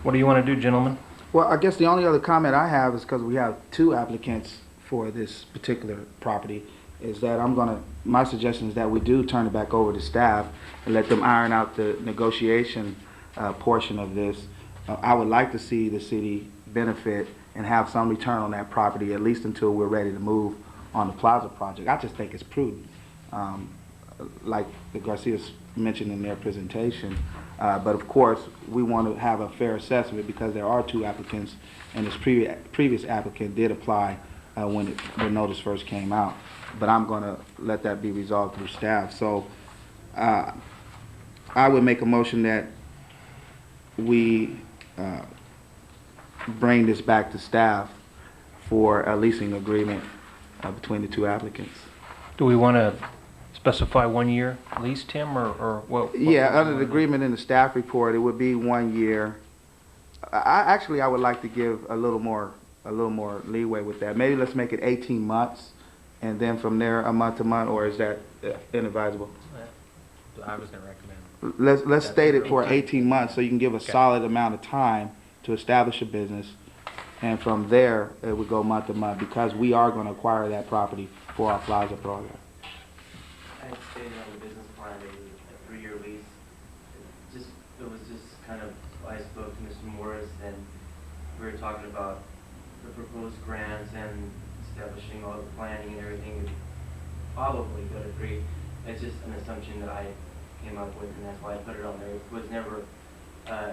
What do you want to do, gentlemen? Well, I guess the only other comment I have is because we have two applicants for this particular property, is that my suggestion is that we do turn it back over to staff and let them iron out the negotiation portion of this. I would like to see the city benefit and have some return on that property, at least until we're ready to move on the Plaza project. I just think it's prudent, like the Garcias mentioned in their presentation. But of course, we want to have a fair assessment because there are two applicants, and this previous applicant did apply when the notice first came out. But I'm going to let that be resolved through staff. So I would make a motion that we bring this back to staff for a leasing agreement between the two applicants. Do we want to specify 1 year lease, Tim, or what? Yeah, under the agreement in the staff report, it would be 1 year. I would like to give a little more leeway with that. Maybe let's make it 18 months, and then from there a month to month, or is that inadvisable? I was going to recommend. Let's state it for 18 months so you can give a solid amount of time to establish a business, and from there it would go month to month because we are going to acquire that property for our Plaza program. I stated on the business plan it was a 3-year lease. It was just kind of, I spoke to Mr. Morris and we were talking about the proposed grants and establishing all the planning and everything. We probably could agree. It's just an assumption that I came up with, and that's why I put it on there. It was never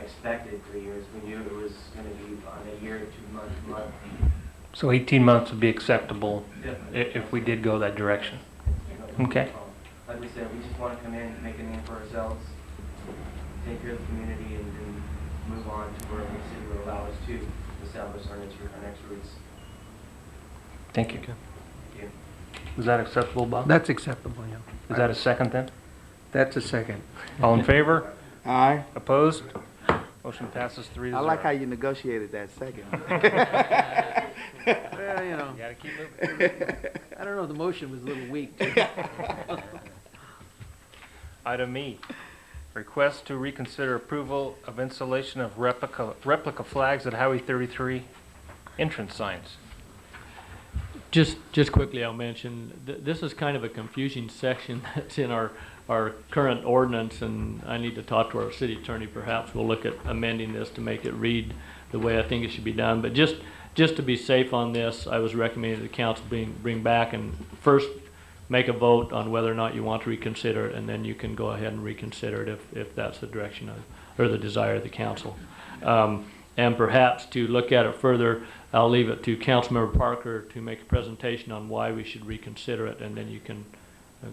expected 3 years. We knew it was going to be on a year, 2 months, a month. So 18 months would be acceptable. Definitely. If we did go that direction. Okay. Like we said, we just want to come in, make a name for ourselves, take care of the community, and then move on to where the city will allow us to establish our next roots. Thank you. Thank you. Was that acceptable, Bob? That's acceptable, yeah. Is that a second then? That's a second. All in favor? Aye. Opposed? Motion passes 3-0. I like how you negotiated that second. Well, You gotta keep moving. I don't know, the motion was a little weak. Item E, request to reconsider approval of installation of replica flags at Highway 33 entrance signs. Just quickly, I'll mention, this is kind of a confusing section that's in our current ordinance, and I need to talk to our city attorney. Perhaps we'll look at amending this to make it read the way I think it should be done. But just to be safe on this, I was recommending the council bring back and first make a vote on whether or not you want to reconsider it, and then you can go ahead and reconsider it if that's the direction or the desire of the council. And perhaps to look at it further, I'll leave it to Councilmember Parker to make a presentation on why we should reconsider it, and then you can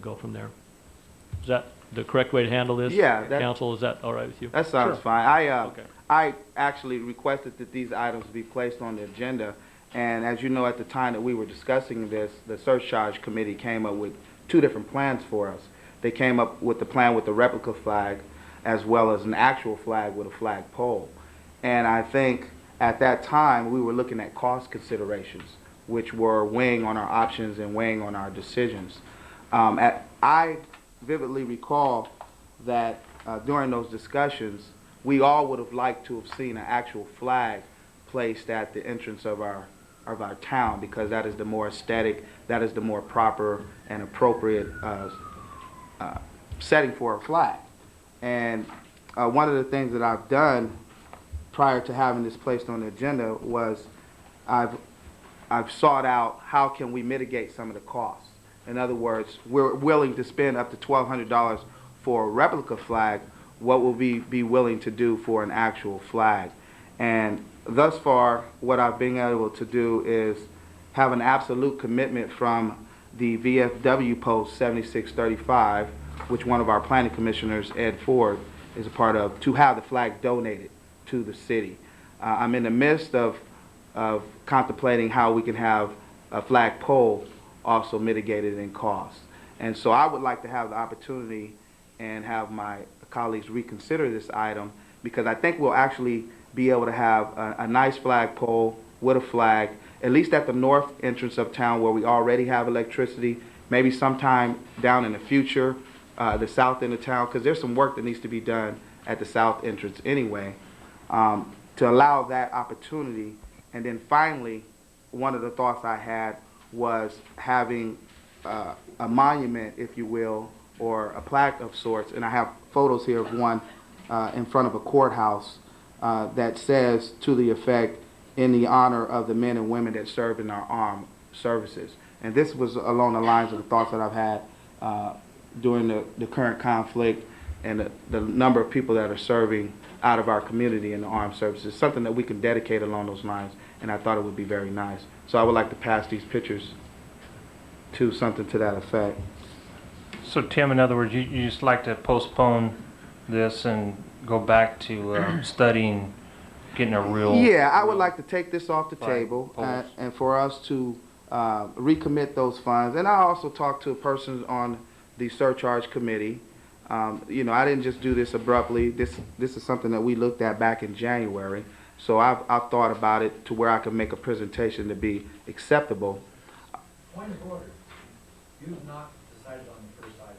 go from there. Is that the correct way to handle this? Yeah. Council, is that all right with you? That sounds Sure. fine. Okay. I actually requested that these items be placed on the agenda, and as you know, at the time that we were discussing this, the surcharge committee came up with 2 different plans for us. they came up with the plan with the replica flag as well as an actual flag with a flag pole. And I think at that time we were looking at cost considerations, which were weighing on our options and weighing on our decisions. I vividly recall that during those discussions, we all would have liked to have seen an actual flag placed at the entrance of our town, because that is the more aesthetic, that is the more proper and appropriate setting for a flag. And one of the things that I've done prior to having this placed on the agenda was I've sought out how can we mitigate some of the costs. In other words, we're willing to spend up to $1,200 for a replica flag. What will we be willing to do for an actual flag? And thus far, what I've been able to do is have an absolute commitment from the VFW Post 7635, which one of our planning commissioners, Ed Ford, is a part of, to have the flag donated to the city. I'm in the midst of contemplating how we can have a flag pole also mitigated in cost. And so I would like to have the opportunity and have my colleagues reconsider this item, because I think we'll actually be able to have a nice flag pole with a flag, at least at the north entrance of town where we already have electricity, maybe sometime down in the future, the south end of town, because there's some work that needs to be done at the south entrance anyway, to allow that opportunity. And then finally, one of the thoughts I had was having a monument, if you will, or a plaque of sorts, and I have photos here of one in front of a courthouse that says to the effect, in the honor of the men and women that served in our armed services. And this was along the lines of the thoughts that I've had during the current conflict and the number of people that are serving out of our community in the armed services, something that we can dedicate along those lines, and I thought it would be very nice. So I would like to pass these pictures to something to that effect. So Tim, in other words, you just like to postpone this and go back to studying, getting a real... Yeah, I would like to take this off the flag table poles. and for us to recommit those funds. And I also talked to persons on the surcharge committee. You know, I didn't just do this abruptly. This is something that we looked at back in January. So I've thought about it to where I can make a presentation to be acceptable. Point of order. You've not decided on the first item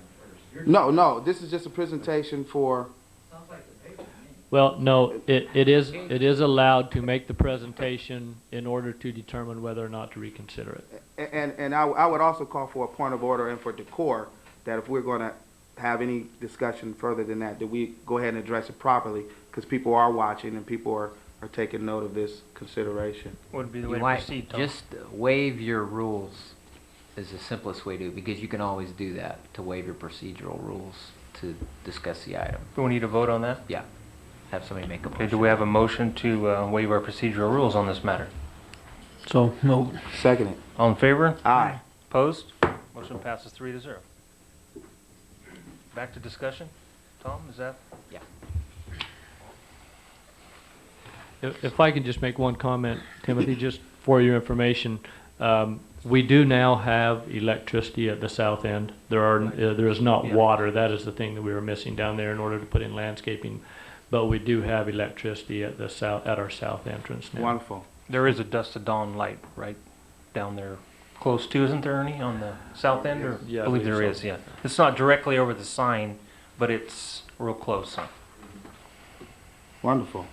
first. No, this is just a presentation for... Sounds like the paper to me. Well, no, it is allowed to make the presentation in order to determine whether or not to reconsider it. And I would also call for a point of order and for decor, that if we're going to have any discussion further than that we go ahead and address it properly, because people are watching and people are taking note of this consideration. What would be the You way to might proceed, Tom? just waive your rules is the simplest way to do it, because you can always do that, to waive your procedural rules to discuss the item. Do we need a vote on that? Yeah. Have somebody make a Okay, motion. do we have a motion to waive our procedural rules on this matter? So, no. Second it. All in favor? Aye. Opposed? Motion passes 3-0. Back to discussion. Tom, is that? Yeah. If I can just make one comment, Timothy, just for your information, we do now have electricity at the south end. There is not water. That is the thing that we were missing down there in order to put in landscaping. But we do have electricity at our south entrance now. Wonderful. There is a dusk to dawn light right down there close to, isn't there, Ernie, on the south end? Or Yeah, I believe there is, yeah. It's not directly over the sign, but it's real close. Huh? Wonderful.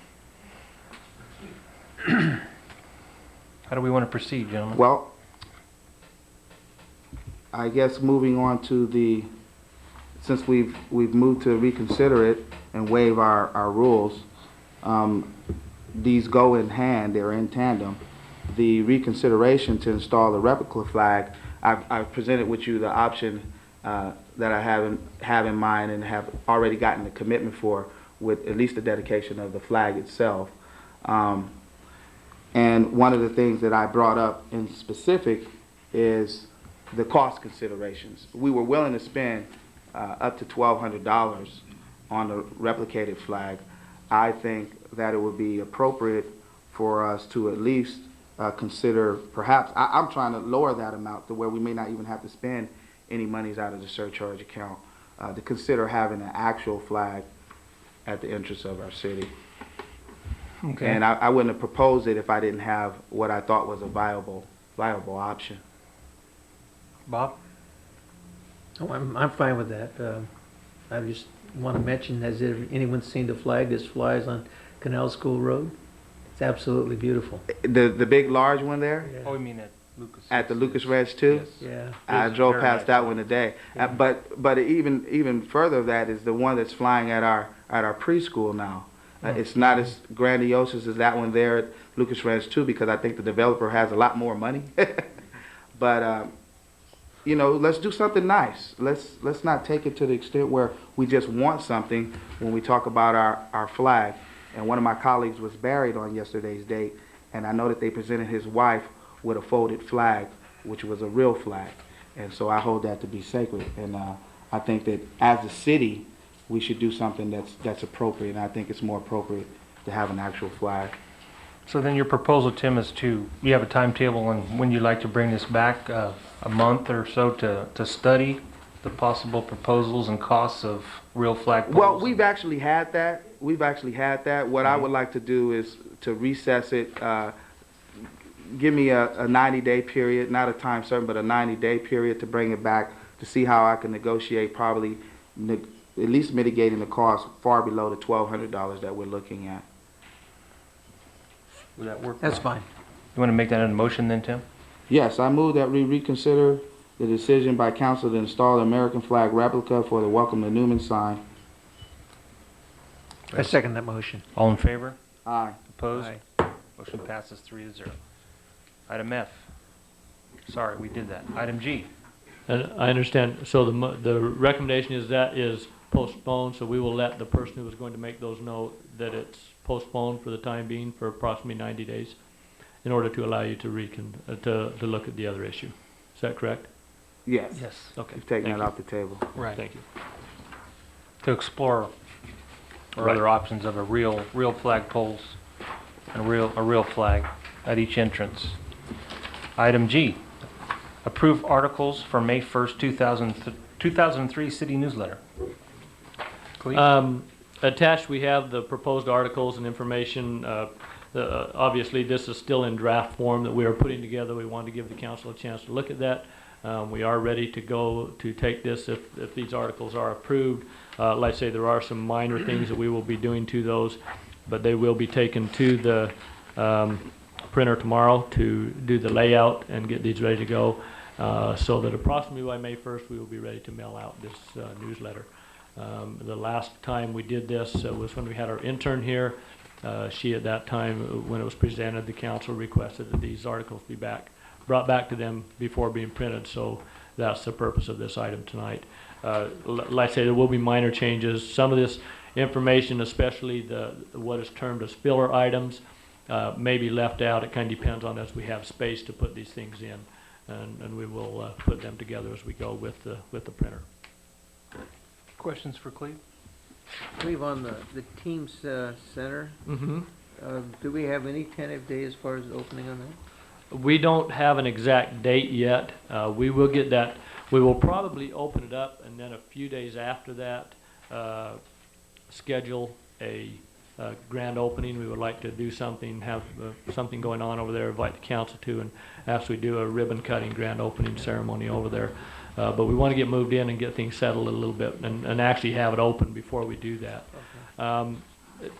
How do we want to proceed, gentlemen? Well, I guess moving on to since we've moved to reconsider it and waive our rules, these go in hand, they're in tandem. The reconsideration to install the replica flag, I've presented with you the option that I have in mind and have already gotten the commitment for, with at least the dedication of the flag itself. And one of the things that I brought up in specific is the cost considerations. We were willing to spend up to $1,200 on the replicated flag. I think that it would be appropriate for us to at least consider, perhaps, I'm trying to lower that amount to where we may not even have to spend any monies out of the surcharge account. to consider having an actual flag at the entrance of our city. Okay. And I wouldn't have proposed it if I didn't have what I thought was a viable option. Bob? Oh, I'm fine with that. I just want to mention, has anyone seen the flag that flies on Canal School Road? It's absolutely beautiful. The big large one there? Yeah. Oh, you mean at Lucas? At the Lucas Ranch too? Yes. Yeah. I It is drove very past nice. that one today. Yeah. But even further of that is the one that's flying at our preschool now. It's not as grandiose as that one there at Lucas Ranch too, because I think the developer has a lot more money. But you know, let's do something nice. Let's not take it to the extent where we just want something when we talk about our flag. And one of my colleagues was buried on yesterday's date, and I know that they presented his wife with a folded flag, which was a real flag. And so I hold that to be sacred. And I think that as a city, we should do something that's appropriate. And I think it's more appropriate to have an actual flag. So then your proposal, Tim, is you have a timetable on when you'd like to bring this back, a month or so to study the possible proposals and costs of real flagpoles? Well, we've actually had that. What I would like to do is to recess it, give me a 90-day period, not a time certain, but a 90-day period to bring it back to see how I can negotiate, probably at least mitigating the cost far below the $1,200 that we're looking at. Would that work? That's fine. You want to make that in a motion then, Tim? Yes, I move that we reconsider the decision by council to install the American flag replica for the Welcome to Newman sign. I second that motion. All in favor? Aye. Opposed? Aye. Motion passes 3-0. Item F. Sorry, we did that. Item G. And I understand, so the recommendation is that is postponed, so we will let the person who was going to make those know that it's postponed for the time being for approximately 90 days in order to allow you to look at the other issue. Is that correct? Yes. Yes. Okay. We've taken Thank that you. off the table. Right. Thank you. To explore Right. other options of a real flagpoles and a real flag at each entrance. Item G. Approve articles for May 1st, 2003 city newsletter. Cleve? Attached, we have the proposed articles and information. Obviously, this is still in draft form that we are putting together. We want to give the council a chance to look at that. We are ready to go to take this if these articles are approved. Like I say, there are some minor things that we will be doing to those, but they will be taken to the printer tomorrow to do the layout and get these ready to go, so that approximately by May 1st we will be ready to mail out this newsletter. The last time we did this was when we had our intern here. She at that time, when it was presented, the council requested that these articles be brought back to them before being printed, so that's the purpose of this item tonight. Like I say, there will be minor changes. Some of this information, especially what is termed as filler items, may be left out. It kind of depends on as we have space to put these things in, and we will put them together as we go with the printer. Questions for Cleve? Cleve, on the Teams Center, Mm-hmm. do we have any tentative day as far as opening on that? We don't have an exact date yet. We will get that. We will probably open it up, and then a few days after that, schedule a grand opening. We would like to do something, have something going on over there, invite the council to, and actually do a ribbon cutting grand opening ceremony over there. But we want to get moved in and get things settled a little bit and actually have it open before we do that. Okay.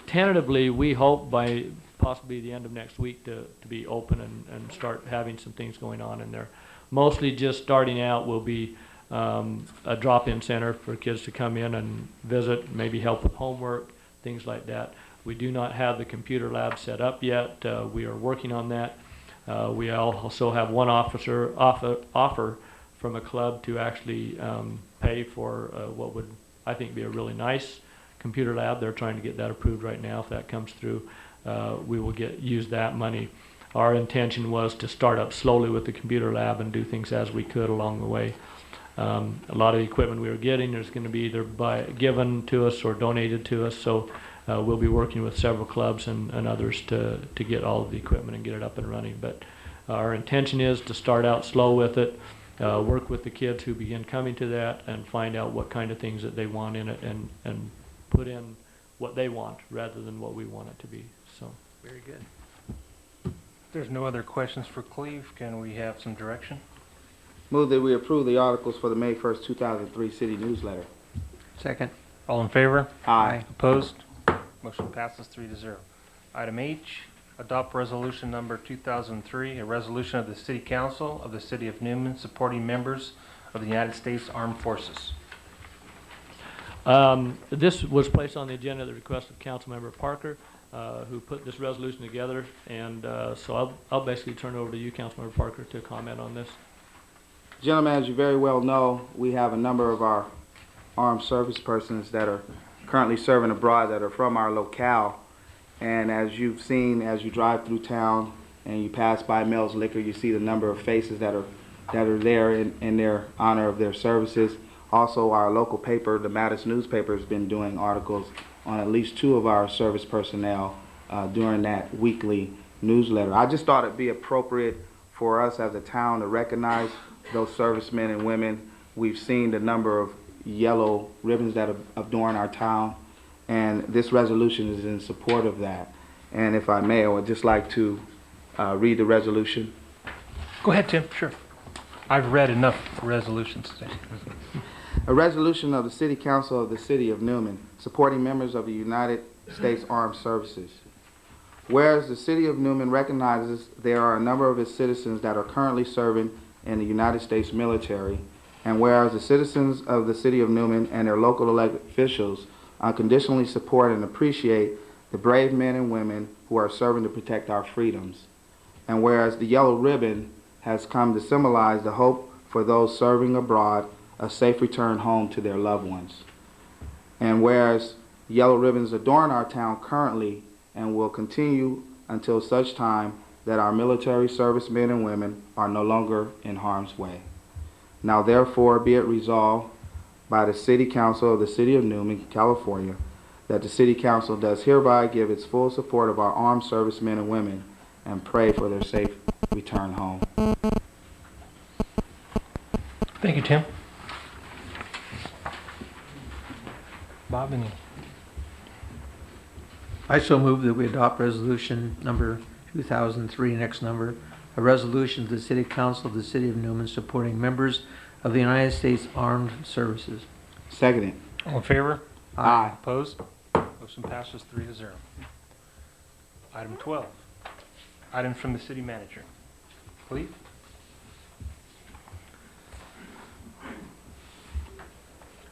Tentatively, we hope by possibly the end of next week to be open and start having some things going on in there. Mostly just starting out will be a drop-in center for kids to come in and visit, maybe help with homework, things like that. We do not have the computer lab set up yet. We are working on that. We also have one offer from a club to actually pay for what would, I think, be a really nice computer lab. They're trying to get that approved right now. If that comes through, we will use that money. Our intention was to start up slowly with the computer lab and do things as we could along the way. A lot of the equipment we were getting is going to be either given to us or donated to us, so we'll be working with several clubs and others to get all of the equipment and get it up and running. But our intention is to start out slow with it. work with the kids who begin coming to that and find out what kind of things that they want in it and put in what they want rather than what we want it to be. So. Very good. If there's no other questions for Cleve, can we have some direction? Move that we approve the articles for the May 1st, 2003 city newsletter. Second. All in favor? Aye. Opposed? Motion passes 3-0. Item H, adopt resolution number 2003, a resolution of the City Council of the City of Newman supporting members of the United States Armed Forces. This was placed on the agenda at the request of Councilmember Parker, who put this resolution together, and so I'll basically turn it over to you, Councilmember Parker, to comment on this. Gentlemen, as you very well know, we have a number of our armed service persons that are currently serving abroad that are from our locale. And as you've seen, as you drive through town and you pass by Mel's Liquor, you see the number of faces that are there in their honor of their services. Also, our local paper, the Mattis newspaper, has been doing articles on at least 2 of our service personnel during that weekly newsletter. I just thought it'd be appropriate for us as a town to recognize those servicemen and women. We've seen the number of yellow ribbons that adorn our town, and this resolution is in support of that. And if I may, I would just like to read the resolution. Go ahead, Tim. Sure. I've read enough resolutions today. A resolution of the City Council of the City of Newman supporting members of the United States Armed Services. Whereas the City of Newman recognizes there are a number of its citizens that are currently serving in the United States military, and whereas the citizens of the City of Newman and their local elected officials unconditionally support and appreciate the brave men and women who are serving to protect our freedoms, and whereas the yellow ribbon has come to symbolize the hope for those serving abroad a safe return home to their loved ones, and whereas yellow ribbons adorn our town currently and will continue until such time that our military servicemen and women are no longer in harm's way. Now therefore be it resolved by the City Council of the City of Newman, California, that the City Council does hereby give its full support of our armed servicemen and women and pray for their safe return home. Thank you, Tim. Bob, any? I so move that we adopt resolution number 2003, next number, a resolution of the City Council of the City of Newman supporting members of the United States Armed Services. Seconded. All in favor? Aye. Opposed? Motion passes 3-0. Item 12, items from the city manager. Cleve?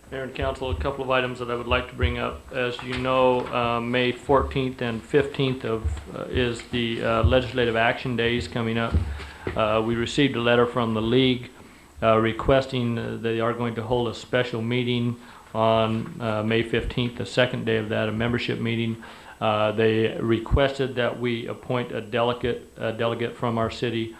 Mayor and Council, a couple of items that I would like to bring up. As you know, May 14th and 15th is the legislative action days coming up. We received a letter from the League requesting they are going to hold a special meeting on May 15th, the second day of that, a membership meeting. They requested that we appoint a delegate from our city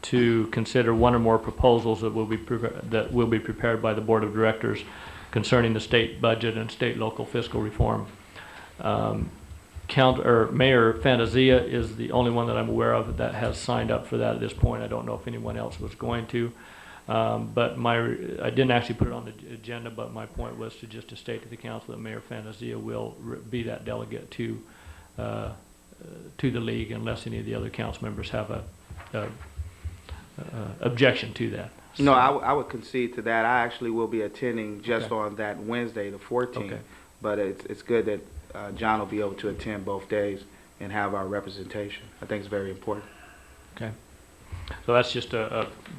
to consider one or more proposals that will be prepared by the Board of Directors concerning the state budget and state local fiscal reform. Mayor Fantasia is the only one that I'm aware of that has signed up for that at this point. I don't know if anyone else was going to, but I didn't actually put it on the agenda. But my point was to state to the council that Mayor Fantasia will be that delegate to the league, unless any of the other council members have a objection to that. No, I would concede to that. I actually will be attending just Okay. on that Wednesday, the 14th. Okay. But it's good that John will be able to attend both days and have our representation. I think it's very important. Okay. So that's just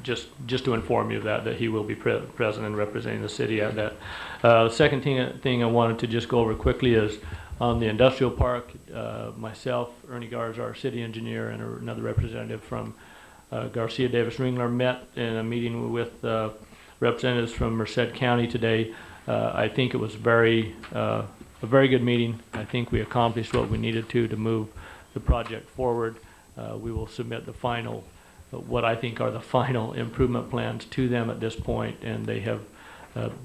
just to inform you that he will be present and representing the city at that. The second thing I wanted to just go over quickly is on the industrial park. Myself, Ernie Garza, our city engineer, and another representative from Garcia Davis Ringler met in a meeting with representatives from Merced County today. I think it was a very good meeting. I think we accomplished what we needed to move the project forward. We will submit the final, what I think are the final improvement plans to them at this point, and they have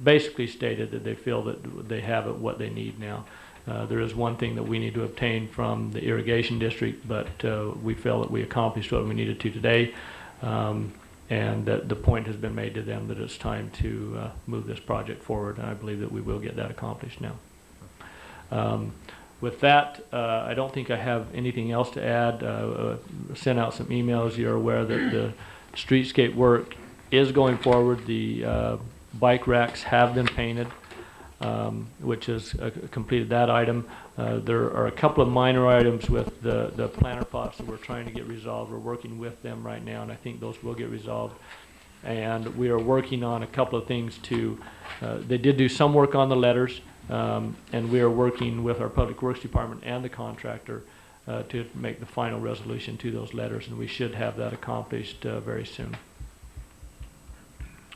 basically stated that they feel that they have what they need now. There is one thing that we need to obtain from the irrigation district, but we feel that we accomplished what we needed to today. and that the point has been made to them that it's time to move this project forward, and I believe that we will get that accomplished now. With that, I don't think I have anything else to add. Sent out some emails. You're aware that the streetscape work is going forward. The bike racks have been painted, which has completed that item. There are a couple of minor items with the planter pots that we're trying to get resolved. We're working with them right now, and I think those will get resolved. And we are working on a couple of things to, they did do some work on the letters, and we are working with our Public Works Department and the contractor to make the final resolution to those letters, and we should have that accomplished very soon.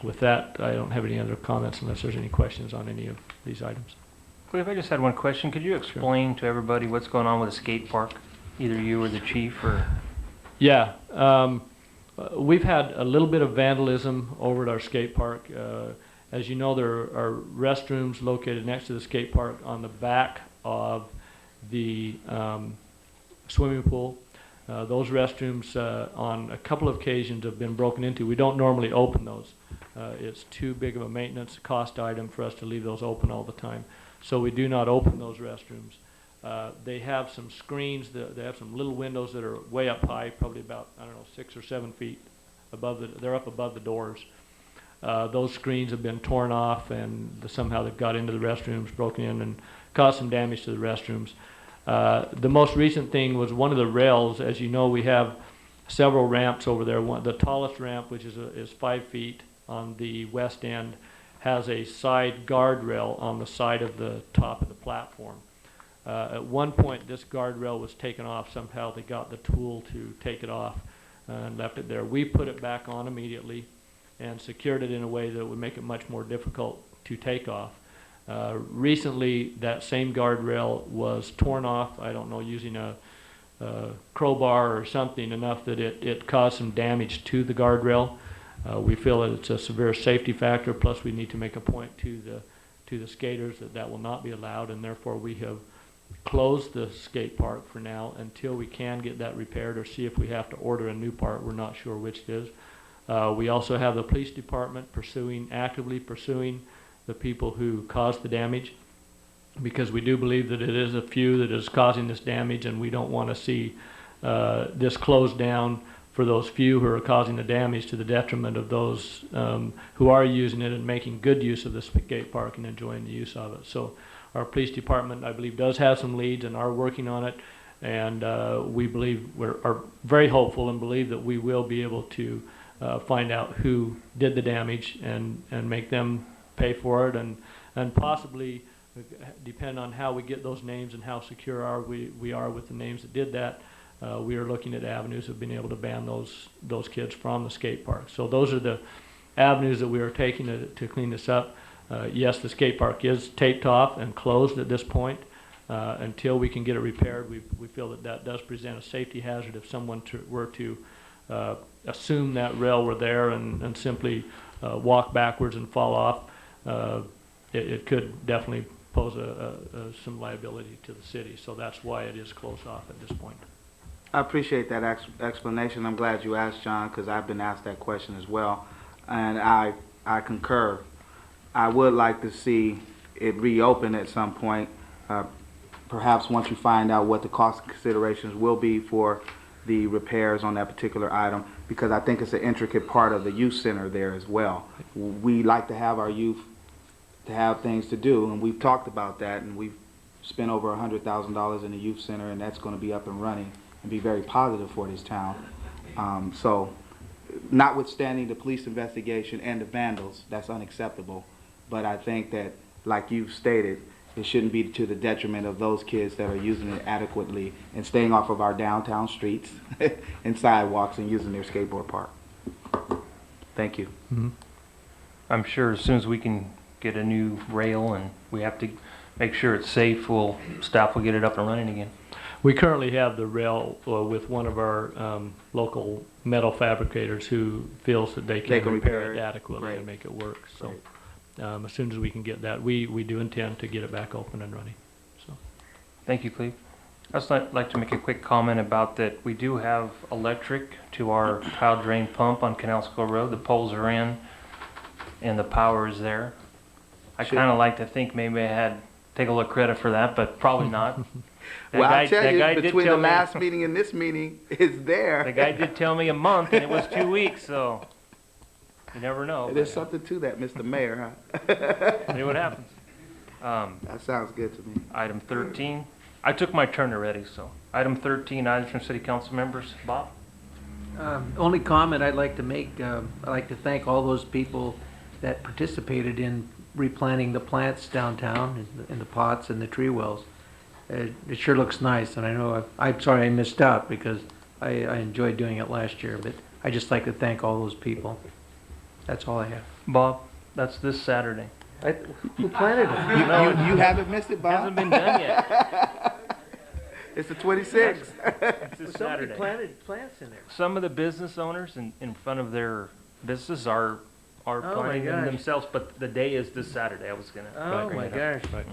With that, I don't have any other comments unless there's any questions on any of these items. Cliff, I just had one question. Could you explain to everybody what's going on with the skate park? Either you or the chief or... Yeah. We've had a little bit of vandalism over at our skate park. As you know, there are restrooms located next to the skate park on the back of the swimming pool. Those restrooms on a couple of occasions have been broken into. We don't normally open those. It's too big of a maintenance cost item for us to leave those open all the time. So we do not open those restrooms. They have some screens, they have some little windows that are way up high, probably about, I don't know, 6 or 7 feet above they're up above the doors. Those screens have been torn off, and somehow they've got into the restrooms, broken in, and caused some damage to the restrooms. The most recent thing was one of the rails. As you know, we have several ramps over there. The tallest ramp, which is 5 feet on the west end, has a side guardrail on the side of the top of the platform. At one point, this guardrail was taken off. Somehow they got the tool to take it off and left it there. We put it back on immediately and secured it in a way that would make it much more difficult to take off. Recently, that same guardrail was torn off, I don't know, using a crowbar or something, enough that it caused some damage to the guardrail. We feel that it's a severe safety factor, plus we need to make a point to the skaters that will not be allowed, and therefore we have closed the skate park for now until we can get that repaired or see if we have to order a new part. We're not sure which it is. We also have the police department actively pursuing the people who caused the damage, because we do believe that it is a few that is causing this damage, and we don't want to see this closed down for those few who are causing the damage to the detriment of those who are using it and making good use of the skate park and enjoying the use of it. So our police department, I believe, does have some leads and are working on it, and we believe are very hopeful and believe that we will be able to find out who did the damage and make them pay for it, and possibly, depend on how we get those names and how secure we are with the names that did that, we are looking at avenues of being able to ban those kids from the skate park. So those are the avenues that we are taking to clean this up. Yes, the skate park is taped off and closed at this point. Until we can get it repaired, we feel that does present a safety hazard if someone were to assume that rail were there and simply walk backwards and fall off. It could definitely pose some liability to the city. So that's why it is closed off at this point. I appreciate that explanation. I'm glad you asked, John, because I've been asked that question as well, and I concur. I would like to see it reopen at some point, perhaps once you find out what the cost considerations will be for the repairs on that particular item, because I think it's an intricate part of the youth center there as well. We like to have our youth to have things to do, and we've talked about that, and we've spent over $100,000 in the youth center, and that's going to be up and running and be very positive for this town. So notwithstanding the police investigation and the vandals, that's unacceptable, but I think that, like you've stated, it shouldn't be to the detriment of those kids that are using it adequately and staying off of our downtown streets and sidewalks and using their skateboard park. Thank you. Mm-hmm. I'm sure as soon as we can get a new rail and we have to make sure it's safe, staff will get it up and running again. We currently have the rail with one of our local metal fabricators who feels that they can repair it adequately and make it work. So as soon as we can get that, we do intend to get it back open and running. So, thank you, Cleve. I'd just like to make a quick comment about that. We do have electric to our tile drain pump on Canal School Road. The poles are in and the power is there. I kind of like to think maybe I had take a little credit for that, but probably not. That Well, guy- I tell that guy you, did between tell the me- last meeting and this meeting, it's there. The guy did tell me a month and it was 2 weeks, so you never know. There's something to that, Mr. Mayor, huh? See what happens. That sounds good to me. Item 13, I took my turn already, so. Item 13, items from city council members. Bob? Only comment I'd like to make, I'd like to thank all those people that participated in replanting the plants downtown in the pots and the tree wells. It sure looks nice, and I know, I'm sorry I missed out because I enjoyed doing it last year, but I just like to thank all those people. That's all I have. Bob, that's this Saturday. Who planted it? You haven't missed it, Bob? Hasn't been done yet. It's the 26th. It's this Somebody Saturday. planted plants in there. Some of the business owners in front of their businesses are Oh my planting them gosh. themselves, but the day is this Saturday. I was gonna. Oh bring my it up. gosh. Right.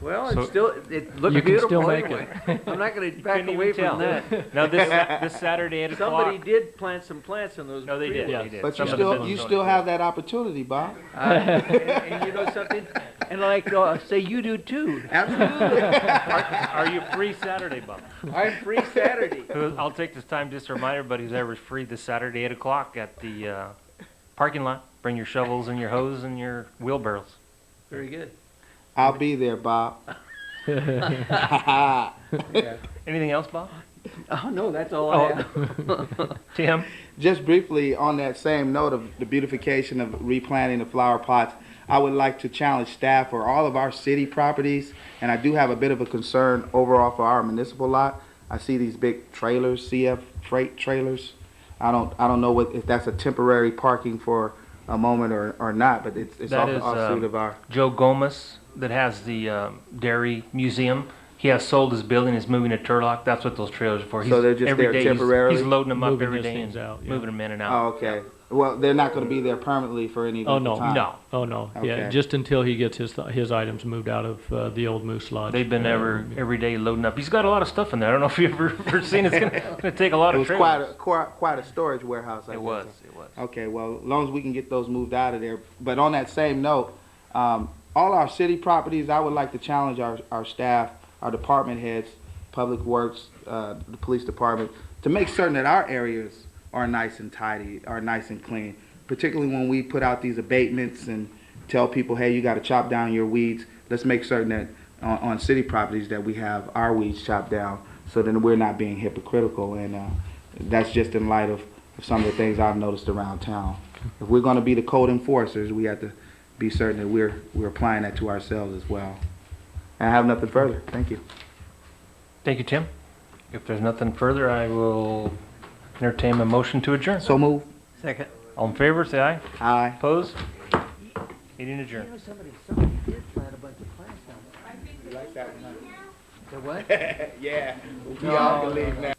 Well, So- it still, it looks You can beautiful still make anyway. it. I'm not gonna back Couldn't away even tell. from that. No, this Saturday, 8 o'clock. Somebody did plant some plants in those. No, they tree did. wells. They did. But Some you of the still, business you owners still did. have that opportunity, Bob. And you know something? And like, say you do too. Absolutely. Are you free Saturday, Bob? I'm free Saturday. I'll take this time just to remind everybody who's ever free this Saturday, 8 o'clock at the parking lot. Bring your shovels and your hose and your wheelbarrows. Very good. I'll be there, Bob. Anything else, Bob? Oh, no, that's all I have. Tim? Just briefly, on that same note of the beautification of replanting the flower pots, I would like to challenge staff for all of our city properties, and I do have a bit of a concern overall for our municipal lot. I see these big trailers, CF freight trailers. I don't know if that's a temporary parking for a moment or not, but it's That off is the offsuit of our. Joe Gomez that has the dairy museum. He has sold his building, is moving to Turlock. That's what those trailers are for. So they're just every there day temporarily? He's loading them up Moving every his day things and out, yeah. moving them in and Oh, out. okay. Well, they're not going to be there permanently for any Oh, length no, of time. No. Oh, no, yeah, Okay. just until he gets his items moved out of the old Moose Lodge. They've been every day loading up. He's got a lot of stuff in there. I don't know if you've ever seen it. It's gonna take a lot It of was trailers. quite a storage warehouse. I It guess. was. Okay, well, as long as we can get those moved out of there. But on that same note, all our city properties, I would like to challenge our staff, our department heads, Public Works, the police department, to make certain that our areas are nice and tidy, are nice and clean. Particularly when we put out these abatements and tell people, hey, you got to chop down your weeds. Let's make certain that on city properties that we have our weeds chopped down, so that we're not being hypocritical. And that's just in light of some of the things I've noticed around town. If we're going to be the code enforcers, we have to be certain that we're applying that to ourselves as well. And I have nothing further. Thank you. Thank you, Tim. If there's nothing further, I will entertain a motion to adjourn. So move. Second. All in favor, say aye. Aye. Opposed? Meeting adjourned. You know, somebody did plant a bunch of plants down there. You like that one, The what? huh? Yeah. We all can leave now.